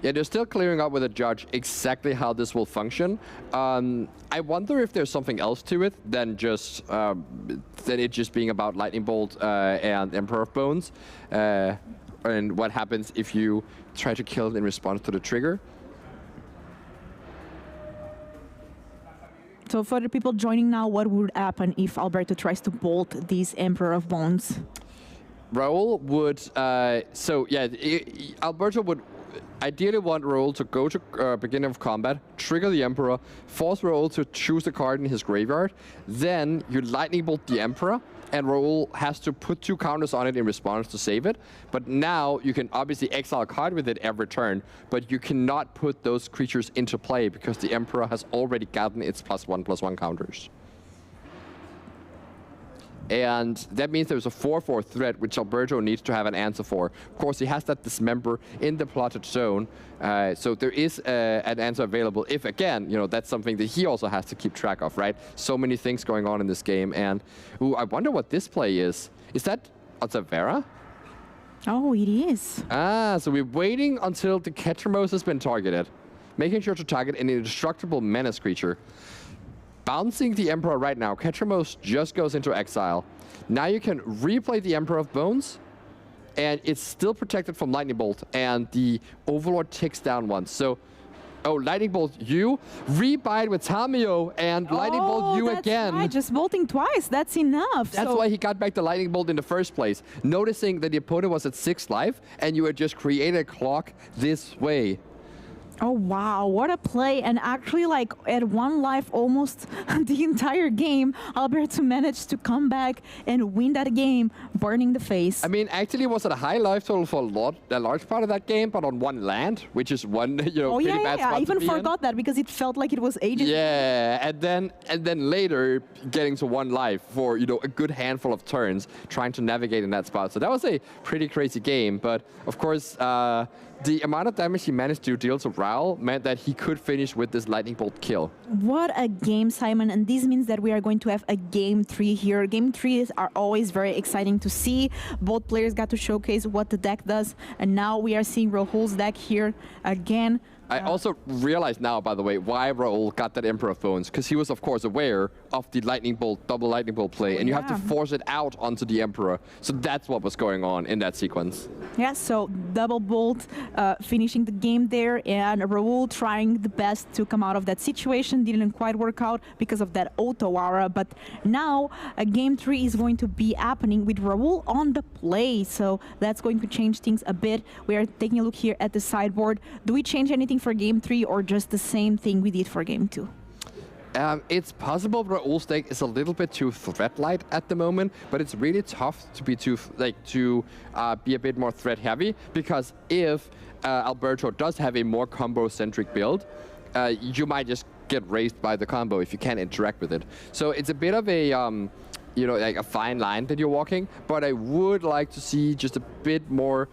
Yeah, they're still clearing up with the judge exactly how this will function. I wonder if there's something else to it than just than it just being about Lightning Bolt and Emperor of Bones, and what happens if you try to kill it in response to the trigger. So for the people joining now, what would happen if Alberto tries to bolt this Emperor of Bones? Raul would, Alberto would ideally want Raul to go to beginning of combat, trigger the Emperor, force Raul to choose a card in his graveyard, then you Lightning Bolt the Emperor, and Raul has to put 2 counters on it in response to save it. But now you can obviously exile a card with it every turn, but you cannot put those creatures into play because the Emperor has already gotten its +1/+1 counters. And that means there's a 4/4 threat, which Alberto needs to have an answer for. Of course, he has that Dismember in the plotted zone, so there is an answer available if, again, that's something that he also has to keep track of, right? So many things going on in this game, and I wonder what this play is. Is that Otavera? Oh, it is. So we're waiting until the Ketramos has been targeted, making sure to target an indestructible menace creature. Bouncing the Emperor right now, Ketramos just goes into exile. Now you can replay the Emperor of Bones, and it's still protected from Lightning Bolt, and the Overlord ticks down once. So, Lightning Bolt you, rebind with Tamio, and Lightning Bolt you again. Right, just bolting twice, that's enough. That's why he got back the Lightning Bolt in the first place, noticing that the opponent was at 6 life, and you had just created a clock this way. Oh, wow, what a play. And actually, like, at 1 life almost the entire game, Alberto managed to come back and win that game, burning the face. I mean, actually, it was at a high life total for a large part of that game, but on 1 land, which is one, pretty bad spot I even to be forgot in. that because it felt like it was ages. Yeah, and then later getting to 1 life for, a good handful of turns, trying to navigate in that spot. So that was a pretty crazy game, but of course, the amount of damage he managed to deal to Raul meant that he could finish with this Lightning Bolt kill. What a game, Simon. And this means that we are going to have a Game 3 here. Game 3s are always very exciting to see. Both players got to showcase what the deck does. And now we are seeing Rahul's deck here again. I also realize now, by the way, why Raul got that Emperor of Bones, because he was, of course, aware of the Lightning Bolt, double Lightning Bolt play, and you have to force it out onto the Emperor. So that's what was going on in that sequence. Yeah, so double bolt finishing the game there, and Raul trying the best to come out of that situation. Didn't quite work out because of that auto aura, but now Game 3 is going to be happening with Raul on the play, so that's going to change things a bit. We are taking a look here at the sideboard. Do we change anything for Game 3 or just the same thing we did for Game 2? It's possible Raul's deck is a little bit too threat light at the moment, but it's really tough to be be a bit more threat heavy, because if Alberto does have a more combo centric build, you might just get raised by the combo if you can't interact with it. So it's a bit of a like a fine line that you're walking, but I would like to see just a bit more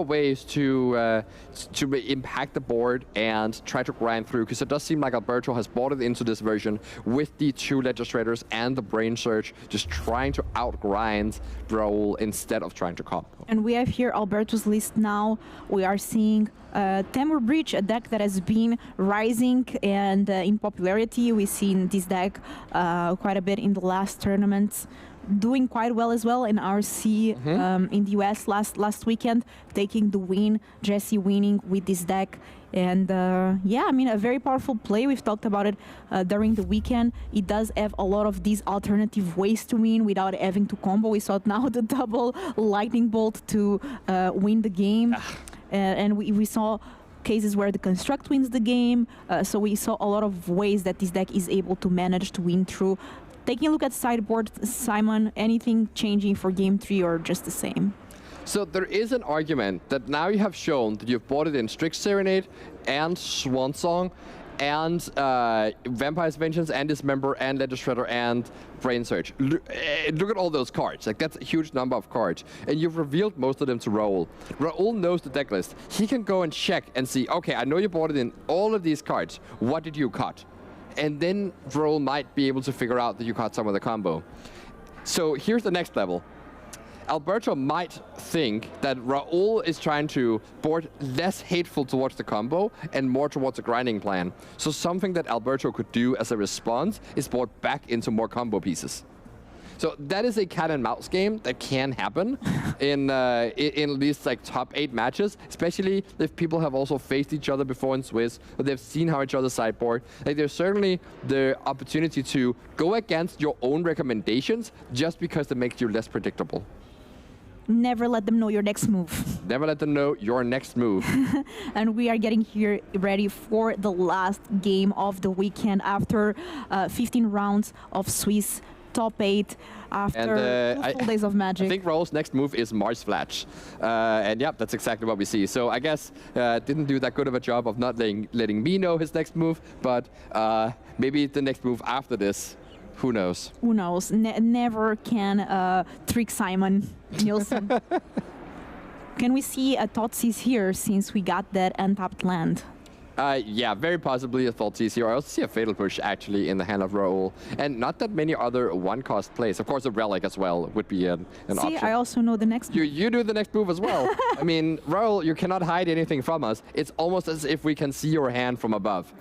ways to impact the board and try to grind through, because it does seem like Alberto has bought it into this version with the 2 Legistrators and the Brain Surge, just trying to outgrind Raul instead of trying to combo. And we have here Alberto's list now. We are seeing Temur Breach, a deck that has been rising and in popularity. We've seen this deck quite a bit in the last tournaments, doing quite well as well in RC in the US last weekend, taking the win, Jesse winning with this deck. And yeah, I mean, a very powerful play. We've talked about it during the weekend. It does have a lot of these alternative ways to win without having to combo. We saw now the double Lightning Bolt to win the game. And we saw cases where the construct wins the game. So we saw a lot of ways that this deck is able to manage to win through. Taking a look at sideboard, Simon, anything changing for Game 3 or just the same? So there is an argument that now you have shown that you've bought it in Strix Serenade and Swansong and Vampire's Vengeance and Dismember and Legislator and Brain Surge. Look at all those cards. Like, that's a huge number of cards. And you've revealed most of them to Raul. Raul knows the deck list. He can go and check and see, okay, I know you bought it in all of these cards. What did you cut? and then Raul might be able to figure out that you caught some of the combo. So here's the next level. Alberto might think that Raul is trying to board less hateful towards the combo and more towards a grinding plan. So something that Alberto could do as a response is board back into more combo pieces. So that is a cat and mouse game that can happen in at least like top 8 matches, especially if people have also faced each other before in Swiss, or they've seen how each other sideboard. Like there's certainly the opportunity to go against your own recommendations just because it makes you less predictable. Never let them know your next move. Never let them know your next move. And we are getting here ready for the last game of the weekend after 15 rounds of Swiss top 8 after 2 full days of Magic. I think Raul's next move is Mars Flash. And yeah, that's exactly what we see. So I guess didn't do that good of a job of not letting me know his next move, but maybe the next move after this, who knows? Who knows? Never can trick Simon Nielsen. Can we see a Thoughtseize here since we got that untapped land? Yeah, very possibly a Thoughtseize here. I also see a Fatal Push actually in the hand of Raul. And not that many other 1-cost plays. Of course, a Relic as well would be an option. See, I also know the next move. You do the next move as well. I mean, Raul, you cannot hide anything from us. It's almost as if we can see your hand from above.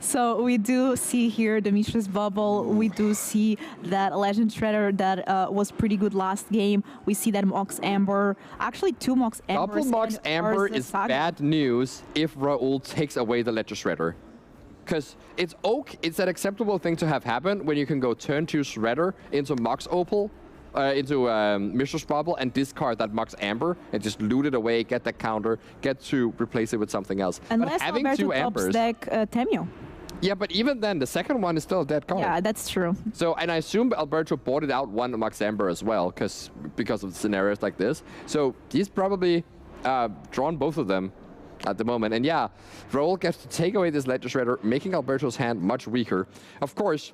So we do see here the Mishra's Bubble. We do see that Legend Shredder that was pretty good last game. We see that Mox Amber. Actually, 2 Mox Ambers. Double Mox Amber is bad news if Raul takes away the Ledger Shredder. Because it's an acceptable thing to have happen when you can go turn 2 Shredder into Mox Opal, into Mishra's Bubble, and discard that Mox Amber and just loot it away, get that counter, get to replace it with something else. Unless but having Alberto 2 Ambers, deck Temio. Yeah, but even then, the second one is still a dead card. Yeah, that's true. So, and I assume Alberto boarded out 1 Mox Amber as well, because of scenarios like this. So he's probably drawn both of them at the moment. And yeah, Raul gets to take away this Ledger Shredder, making Alberto's hand much weaker. Of course,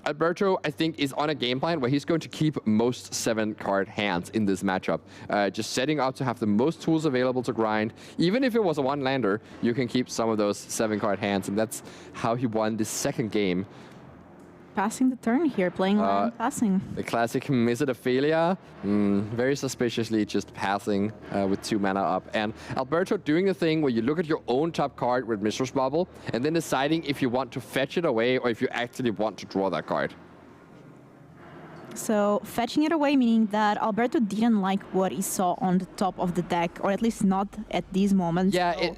Alberto, I think, is on a game plan where he's going to keep most 7-card hands in this matchup. Just setting up to have the most tools available to grind. Even if it was a 1-lander, you can keep some of those 7-card hands, and that's how he won the second game. Passing the turn here, playing land passing. The classic, is it a failure? Very suspiciously just passing with 2 mana up. And Alberto doing the thing where you look at your own top card with Mishra's Bubble and then deciding if you want to fetch it away or if you actually want to draw that card. So fetching it away, meaning that Alberto didn't like what he saw on the top of the deck, or at least not at these moments. Yeah, so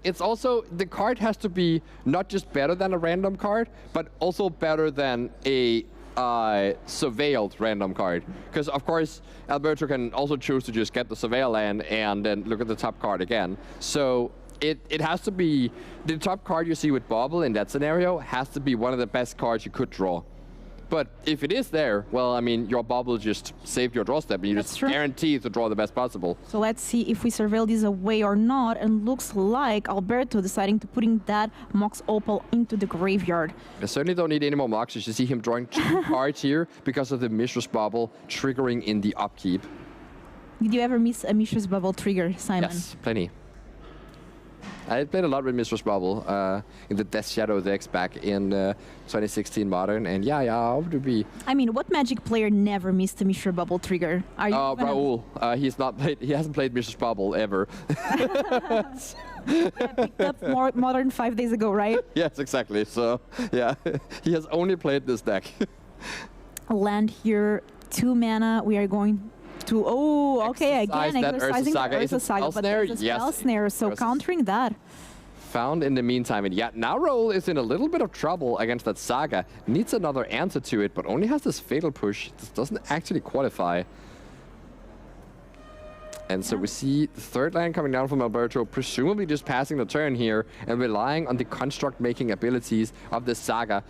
it's also, the card has to be not just better than a random card, but also better than a surveilled random card. Because, of course, Alberto can also choose to just get the surveil land and then look at the top card again. So it has to be, the top card you see with Bobble in that scenario has to be one of the best cards you could draw. But if it is there, well, I mean, your Bobble just saved your draw step, and you just guaranteed to draw the best possible. So let's see if we surveil this away or not, and looks like Alberto deciding to putting that Mox Opal into the graveyard. I certainly don't need any more Moxes. You see him drawing 2 cards here because of the Mishra's Bubble triggering in the upkeep. Did you ever miss a Mishra's Bubble trigger, Simon? Yes, plenty. I played a lot with Mishra's Bubble in the Death Shadow decks back in 2016 Modern, and yeah, I would be. I mean, what Magic player never missed a Mishra Bubble trigger? Are you Raul. He hasn't played Mishra's Bubble ever. Yeah, picked up Modern 5 days ago, right? Yes, exactly. So yeah, he has only played this deck. Land here, 2 mana. We are going to, okay, again, exercising the Urza Saga, but there's a spell snare, so countering that. Found in the meantime, and yeah, now Raul is in a little bit of trouble against that Saga. Needs another answer to it, but only has this Fatal Push. This doesn't actually qualify. And so we see the 3rd land coming down from Alberto, presumably just passing the turn here and relying on the construct-making abilities of this Saga.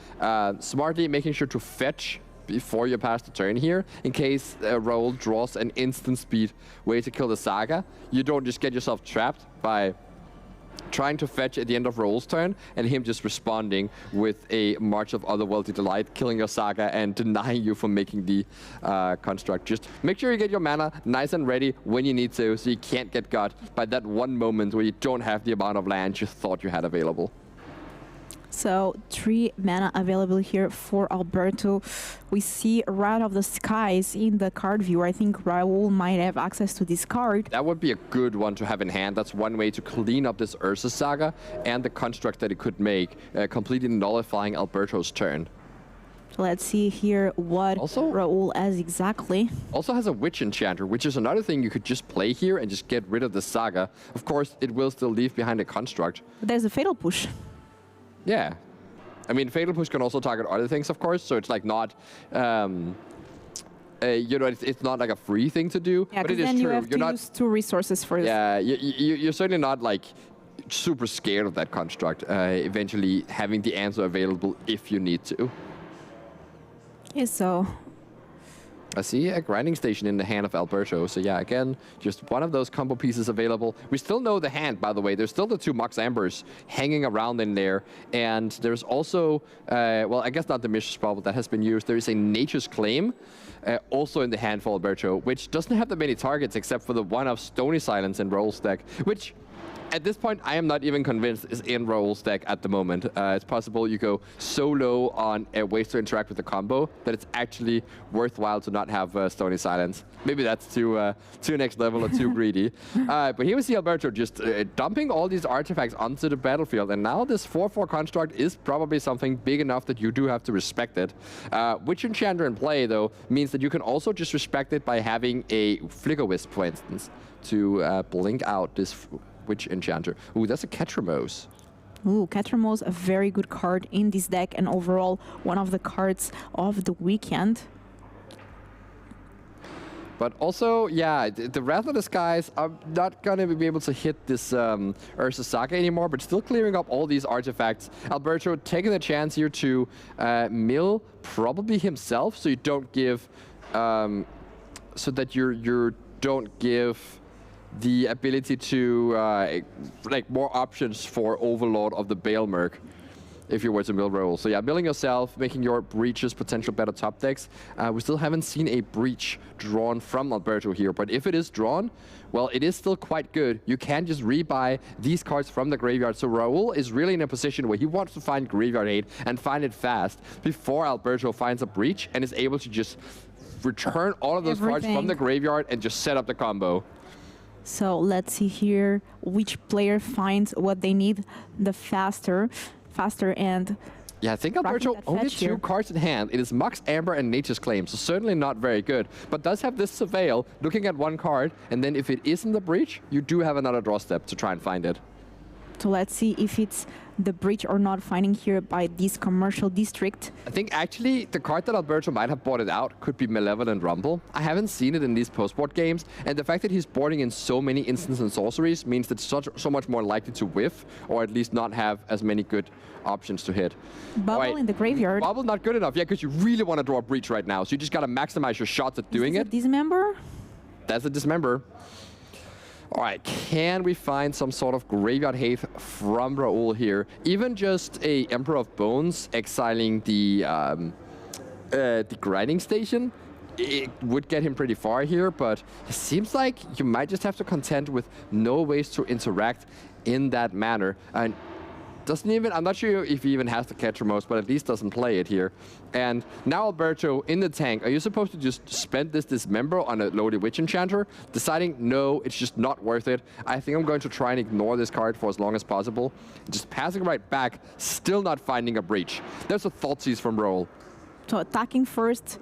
Smartly making sure to fetch before you pass the turn here, in case Raul draws an instant speed way to kill the Saga. You don't just get yourself trapped by trying to fetch at the end of Raul's turn and him just responding with a March of Otherworldly Delight, killing your Saga and denying you from making the construct. Just make sure you get your mana nice and ready when you need to, so you can't get got by that one moment where you don't have the amount of land you thought you had available. So 3 mana available here for Alberto. We see Rat of the Skies in the card viewer. I think Raul might have access to this card. That would be a good one to have in hand. That's one way to clean up this Ursa Saga and the construct that it could make, completely nullifying Alberto's turn. So let's see here what Also- Raul has exactly. Also has a Witch Enchanter, which is another thing you could just play here and just get rid of the Saga. Of course, it will still leave behind a construct. But there's a Fatal Push. Yeah. I mean, Fatal Push can also target other things, of course, so it's like not, you know, it's not like a free thing to do, Yeah, but it because is then true. you have You're to not, use 2 resources for this. yeah, you're certainly not like super scared of that construct, eventually having the answer available if you need to. Okay, so I see a grinding station in the hand of Alberto. So yeah, again, just one of those combo pieces available. We still know the hand, by the way. There's still the 2 Mox Ambers hanging around in there. And there's also, well, I guess not the Mishra's Bauble that has been used. There is a Nature's Claim also in the hand for Alberto, which doesn't have that many targets except for the one of Stony Silence in Roll's deck, which at this point, I am not even convinced is in Raul's deck at the moment. It's possible you go so low on ways to interact with the combo that it's actually worthwhile to not have Stony Silence. Maybe that's too next level or too greedy. But here we see Alberto just dumping all these artifacts onto the battlefield. And now this 4/4 construct is probably something big enough that you do have to respect it. Witch Enchanter in play, though, means that you can also just respect it by having a Flicker Wisp, for instance, to blink out this Witch Enchanter. Ooh, that's a Ketramose. ooh, Catramos, a very good card in this deck and overall one of the cards of the weekend. But also, yeah, the Wrath of the Skies are not going to be able to hit this Ursa Saga anymore, but still clearing up all these artifacts. Alberto taking the chance here to mill probably himself, so you don't give, so that you don't give the ability to like more options for Overlord of the Balemerc if you were to mill roll. So yeah, milling yourself, making your breaches potential better top decks. We still haven't seen a breach drawn from Alberto here, but if it is drawn, well, it is still quite good. You can just rebuy these cards from the graveyard. So Raul is really in a position where he wants to find graveyard hate and find it fast before Alberto finds a breach and is able to just return all of those cards from the graveyard and just set up the combo. So let's see here which player finds what they need the faster and yeah, I think Alberto that only fetch 2 here. cards in hand. It is Mox Amber and Nature's Claim, so certainly not very good. But does have this Surveil, looking at 1 card, and then if it is in the breach, you do have another draw step to try and find it. so let's see if it's the breach or not finding here by this commercial district. I think actually the card that Alberto might have bought it out could be Malevolent Rumble. I haven't seen it in these post-board games, and the fact that he's boarding in so many instants and sorceries means that it's so much more likely to whiff, or at least not have as many good options to hit. Bubble in the graveyard. Bubble not good enough, yeah, because you really want to draw a breach right now, so you just got to maximize your shots at doing it. Dismember? That's a Dismember. All right, can we find some sort of graveyard hate from Raul here? Even just a Emperor of Bones exiling the grinding station, it would get him pretty far here, but it seems like you might just have to contend with no ways to interact in that manner. And doesn't even, I'm not sure if he even has the Ketramose, but at least doesn't play it here. And now Alberto in the tank, are you supposed to just spend this Dismember on a loaded Witch Enchanter? Deciding, no, it's just not worth it. I think I'm going to try and ignore this card for as long as possible. Just passing right back, still not finding a breach. There's a Thoughtseize from Roll. So attacking first.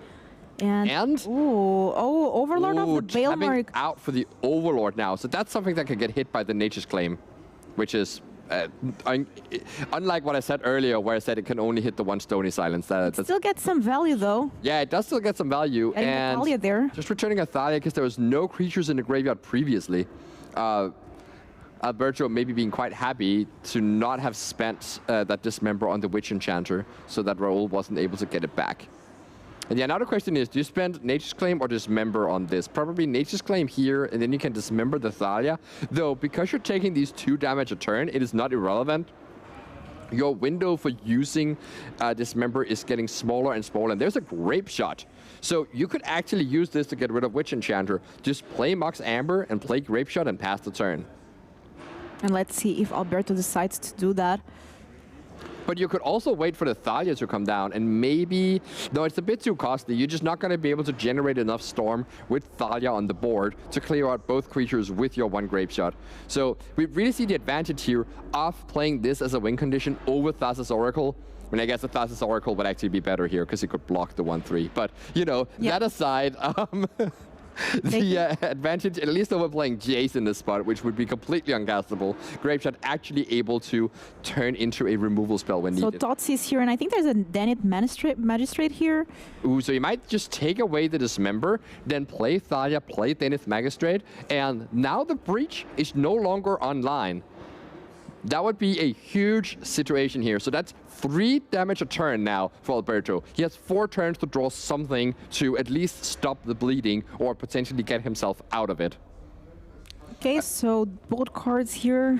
And ooh, Overlord of the tapping Balemerc. out for the Overlord now. So that's something that can get hit by the Nature's Claim, which is unlike what I said earlier, where I said it can only hit the 1 Stony Silence. That's Still get some value though. yeah, it does still get some value. Getting And Natalia there. just returning a Thalia because there was no creatures in the graveyard previously. Alberto maybe being quite happy to not have spent that Dismember on the Witch Enchanter so that Raul wasn't able to get it back. And yeah, now the question is, do you spend Nature's Claim or Dismember on this? Probably Nature's Claim here, and then you can Dismember the Thalia. Though, because you're taking these 2 damage a turn, it is not irrelevant. Your window for using Dismember is getting smaller and smaller, and there's a Grape Shot. So you could actually use this to get rid of Witch Enchanter. Just play Mox Amber and play Grape Shot and pass the turn. And let's see if Alberto decides to do that. But you could also wait for the Thalia to come down, and maybe, no, it's a bit too costly. You're just not going to be able to generate enough Storm with Thalia on the board to clear out both creatures with your one Grape Shot. So we really see the advantage here of playing this as a win condition over Thassa's Oracle. I mean, I guess the Thassa's Oracle would actually be better here because it could block the 1/3. But, you know, that aside, the advantage, at least over playing Jace in this spot, which would be completely uncastable, Grape Shot actually able to turn into a removal spell when needed. So Tots is here, and I think there's a Denit Magistrate here. Ooh, so you might just take away the Dismember, then play Thalia, play Denith Magistrate, and now the Breach is no longer online. That would be a huge situation here. So that's 3 damage a turn now for Alberto. He has 4 turns to draw something to at least stop the bleeding or potentially get himself out of it. Okay, so both cards here.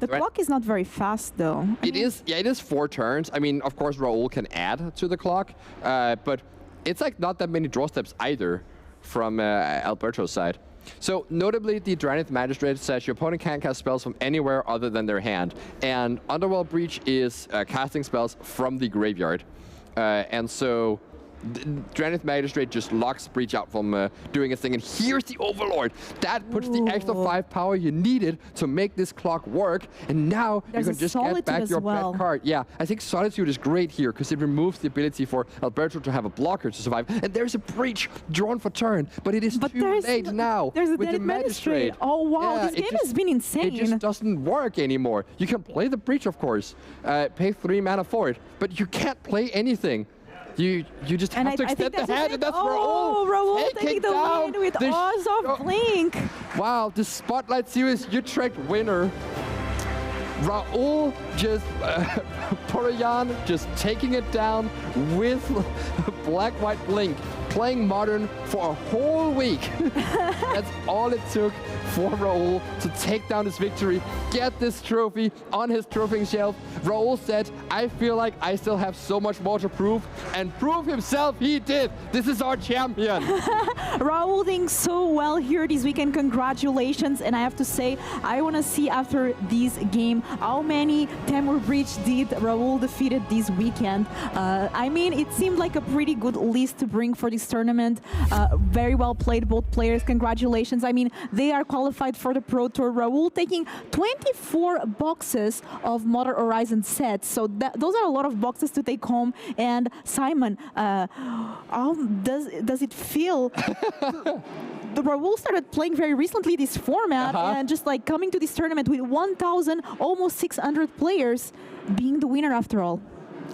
The clock is not very fast, though. It is 4 turns. I mean, of course, Raul can add to the clock, but it's like not that many draw steps either from Alberto's side. So notably, the Dranith Magistrate says your opponent can't cast spells from anywhere other than their hand. And Underworld Breach is casting spells from the graveyard. And so Dranith Magistrate just locks Breach out from doing its thing. And here's the Overlord. That puts the extra 5 power you needed to make this clock work. And now you can just get back your bad card. Yeah, I think Solitude is great here because it removes the ability for Alberto to have a blocker to survive. And there's a Breach drawn for turn, but it is too late now there's a with the Magistrate. Oh, wow, Yeah, this game has been insane. It just doesn't work anymore. You can play the Breach, of course, pay 3 mana for it, but you can't play anything. You just have to extend the hand, and that's Raul taking the win with Oz of Blink. Wow, the Spotlight Series Utrecht winner. Raul just, Poroyan just taking it down with Black-White Blink, playing Modern for a whole week. That's all it took for Raul to take down his victory, get this trophy on his trophy shelf. Raul said, I feel like I still have so much more to prove, and prove himself he did. This is our champion. Raul doing so well here this weekend. Congratulations. And I have to say, I want to see after this game how many Temur Breach did Raul defeated this weekend. I mean, it seemed like a pretty good list to bring for this tournament. Very well played, both players. Congratulations. I mean, they are qualified for the Pro Tour. Raul taking 24 boxes of Modern Horizon sets. So those are a lot of boxes to take home. And Simon, how does it feel? The Raul started playing very recently this format and just like coming to this tournament with 1,000, almost 600 players, being the winner after all.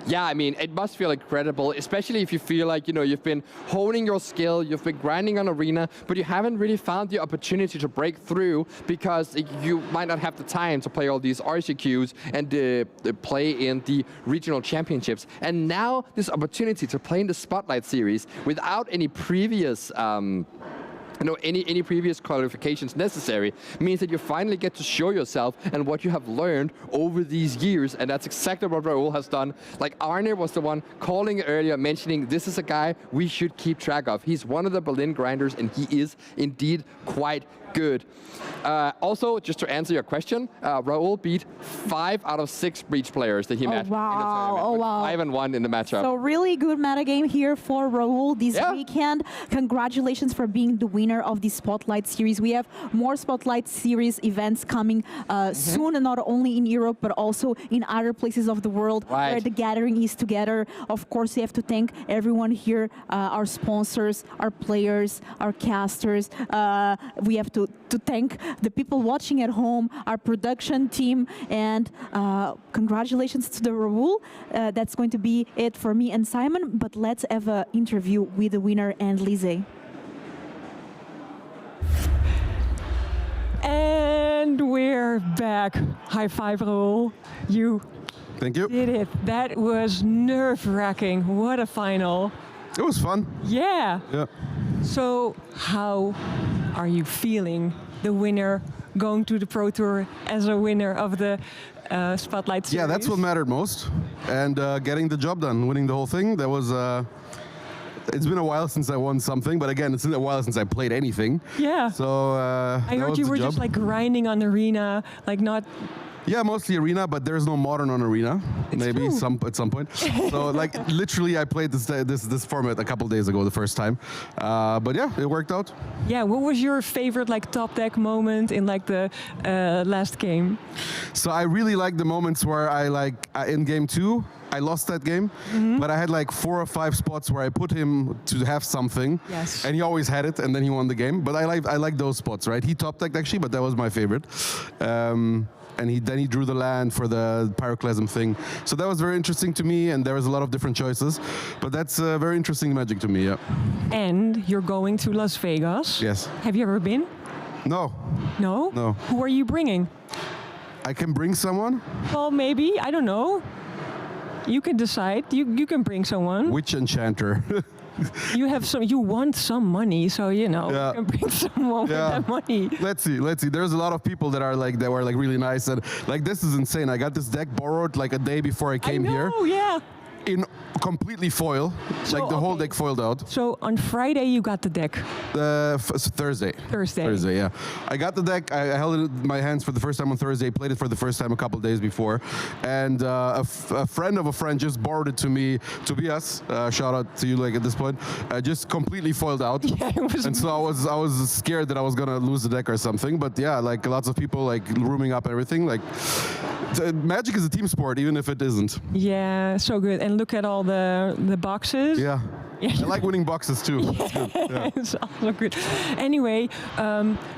Yeah, I mean, it must feel incredible, especially if you feel like, you know, you've been honing your skill, you've been grinding on Arena, but you haven't really found the opportunity to break through because you might not have the time to play all these RCQs and play in the regional championships. And now this opportunity to play in the Spotlight Series without any previous any previous qualifications necessary means that you finally get to show yourself and what you have learned over these years, and that's exactly what Raul has done. Like Arne was the one calling it earlier, mentioning this is a guy we should keep track of. He's one of the Berlin grinders, and he is indeed quite good. Also, just to answer your question, Raul beat 5 out of 6 Breach players that he met in the tournament. Oh, wow. 5-1 in the matchup. So really good metagame here for Raul this weekend. Congratulations for being the winner of the Spotlight Series. We have more Spotlight Series events coming soon, not only in Europe, but also in other places of the world where the gathering is together. Of course, we have to thank everyone here, our sponsors, our players, our casters. We have to thank the people watching at home, our production team, and congratulations to the Raul. That's going to be it for me and Simon, but let's have an interview with the winner and Lise. And we're back. High five, Raul. You Thank you. did it. That was nerve-wracking. What a final. It was fun. Yeah. Yeah. So how are you feeling, the winner, going to the Pro Tour as a winner of the Spotlight Series? Yeah, that's what mattered most. And getting the job done, winning the whole thing, that was... it's been a while since I won something, but again, it's been a while since I played anything. Yeah. So I heard you were just like grinding on Arena, like not Yeah, mostly arena, but there's no modern on arena. Maybe true. at some point. So like literally, I played this format a couple days ago, the first time. But yeah, it worked out. Yeah, what was your favorite like top deck moment in like the last game? So I really like the moments where I in game 2. I lost that game, but I had like 4 or 5 spots where I put him to have something, Yes. and he always had it, and then he won the game. But I like those spots, right? He top decked actually, but that was my favorite. And then he drew the land for the pyroclasm thing, so that was very interesting to me. And there was a lot of different choices, but that's very interesting Magic to me. Yeah. And you're going to Las Vegas. Yes. Have you ever been? No. No? No. Who are you bringing? I can bring someone. Well, maybe. I don't know. You can decide. You can bring someone. Witch enchanter. You have some. You want some money, so you know Yeah. you can bring someone with that money. Let's see. There's a lot of people that were like really nice, and like this is insane. I got this deck borrowed like a day before I came I here. know, yeah. In completely foil, So, like the whole okay. deck foiled out. So on Friday you got the deck. Thursday. Thursday. Yeah. I got the deck. I held it in my hands for the first time on Thursday. Played it for the first time a couple of days before, and a friend of a friend just borrowed it to me. Tobias, shout out to you. Like at this point, just completely foiled out. Yeah, it was. And so I was scared that I was gonna lose the deck or something. But yeah, like lots of people like rooming up everything. Like Magic is a team sport, even if it isn't. Yeah, so good. And look at all the boxes. Yeah. Yeah. I like winning boxes too. It's good. Yeah. It's also good. Anyway,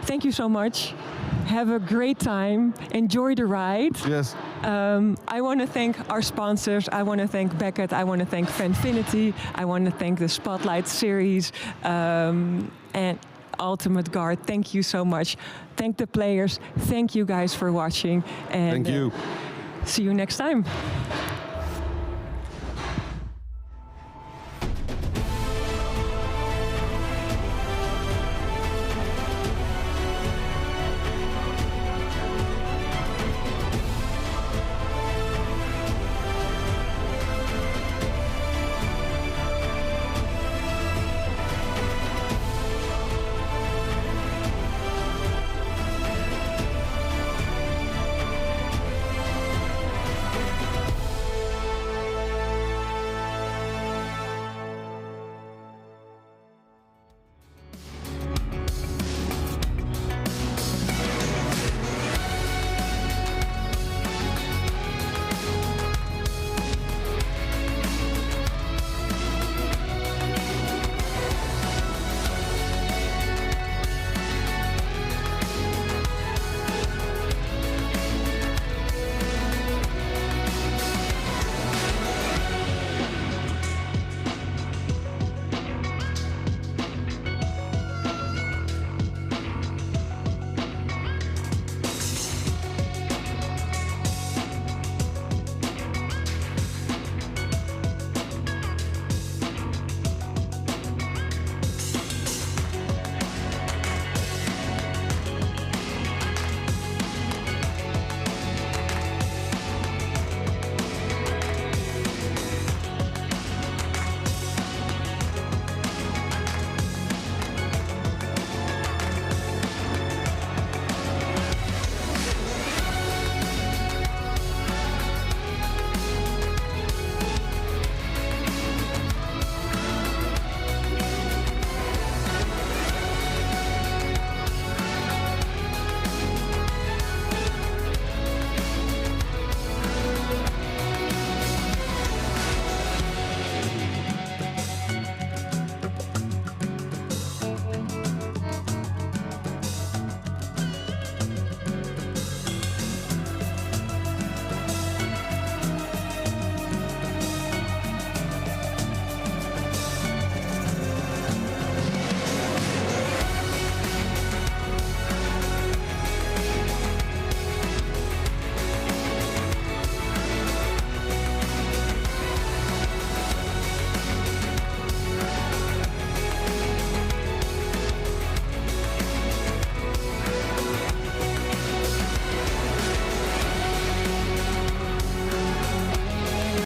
thank you so much. Have a great time. Enjoy the ride. Yes. I want to thank our sponsors. I want to thank Beckett. I want to thank Fanfinity. I want to thank the Spotlight series and Ultimate Guard. Thank you so much. Thank the players. Thank you guys for watching. And Thank you. see you next time.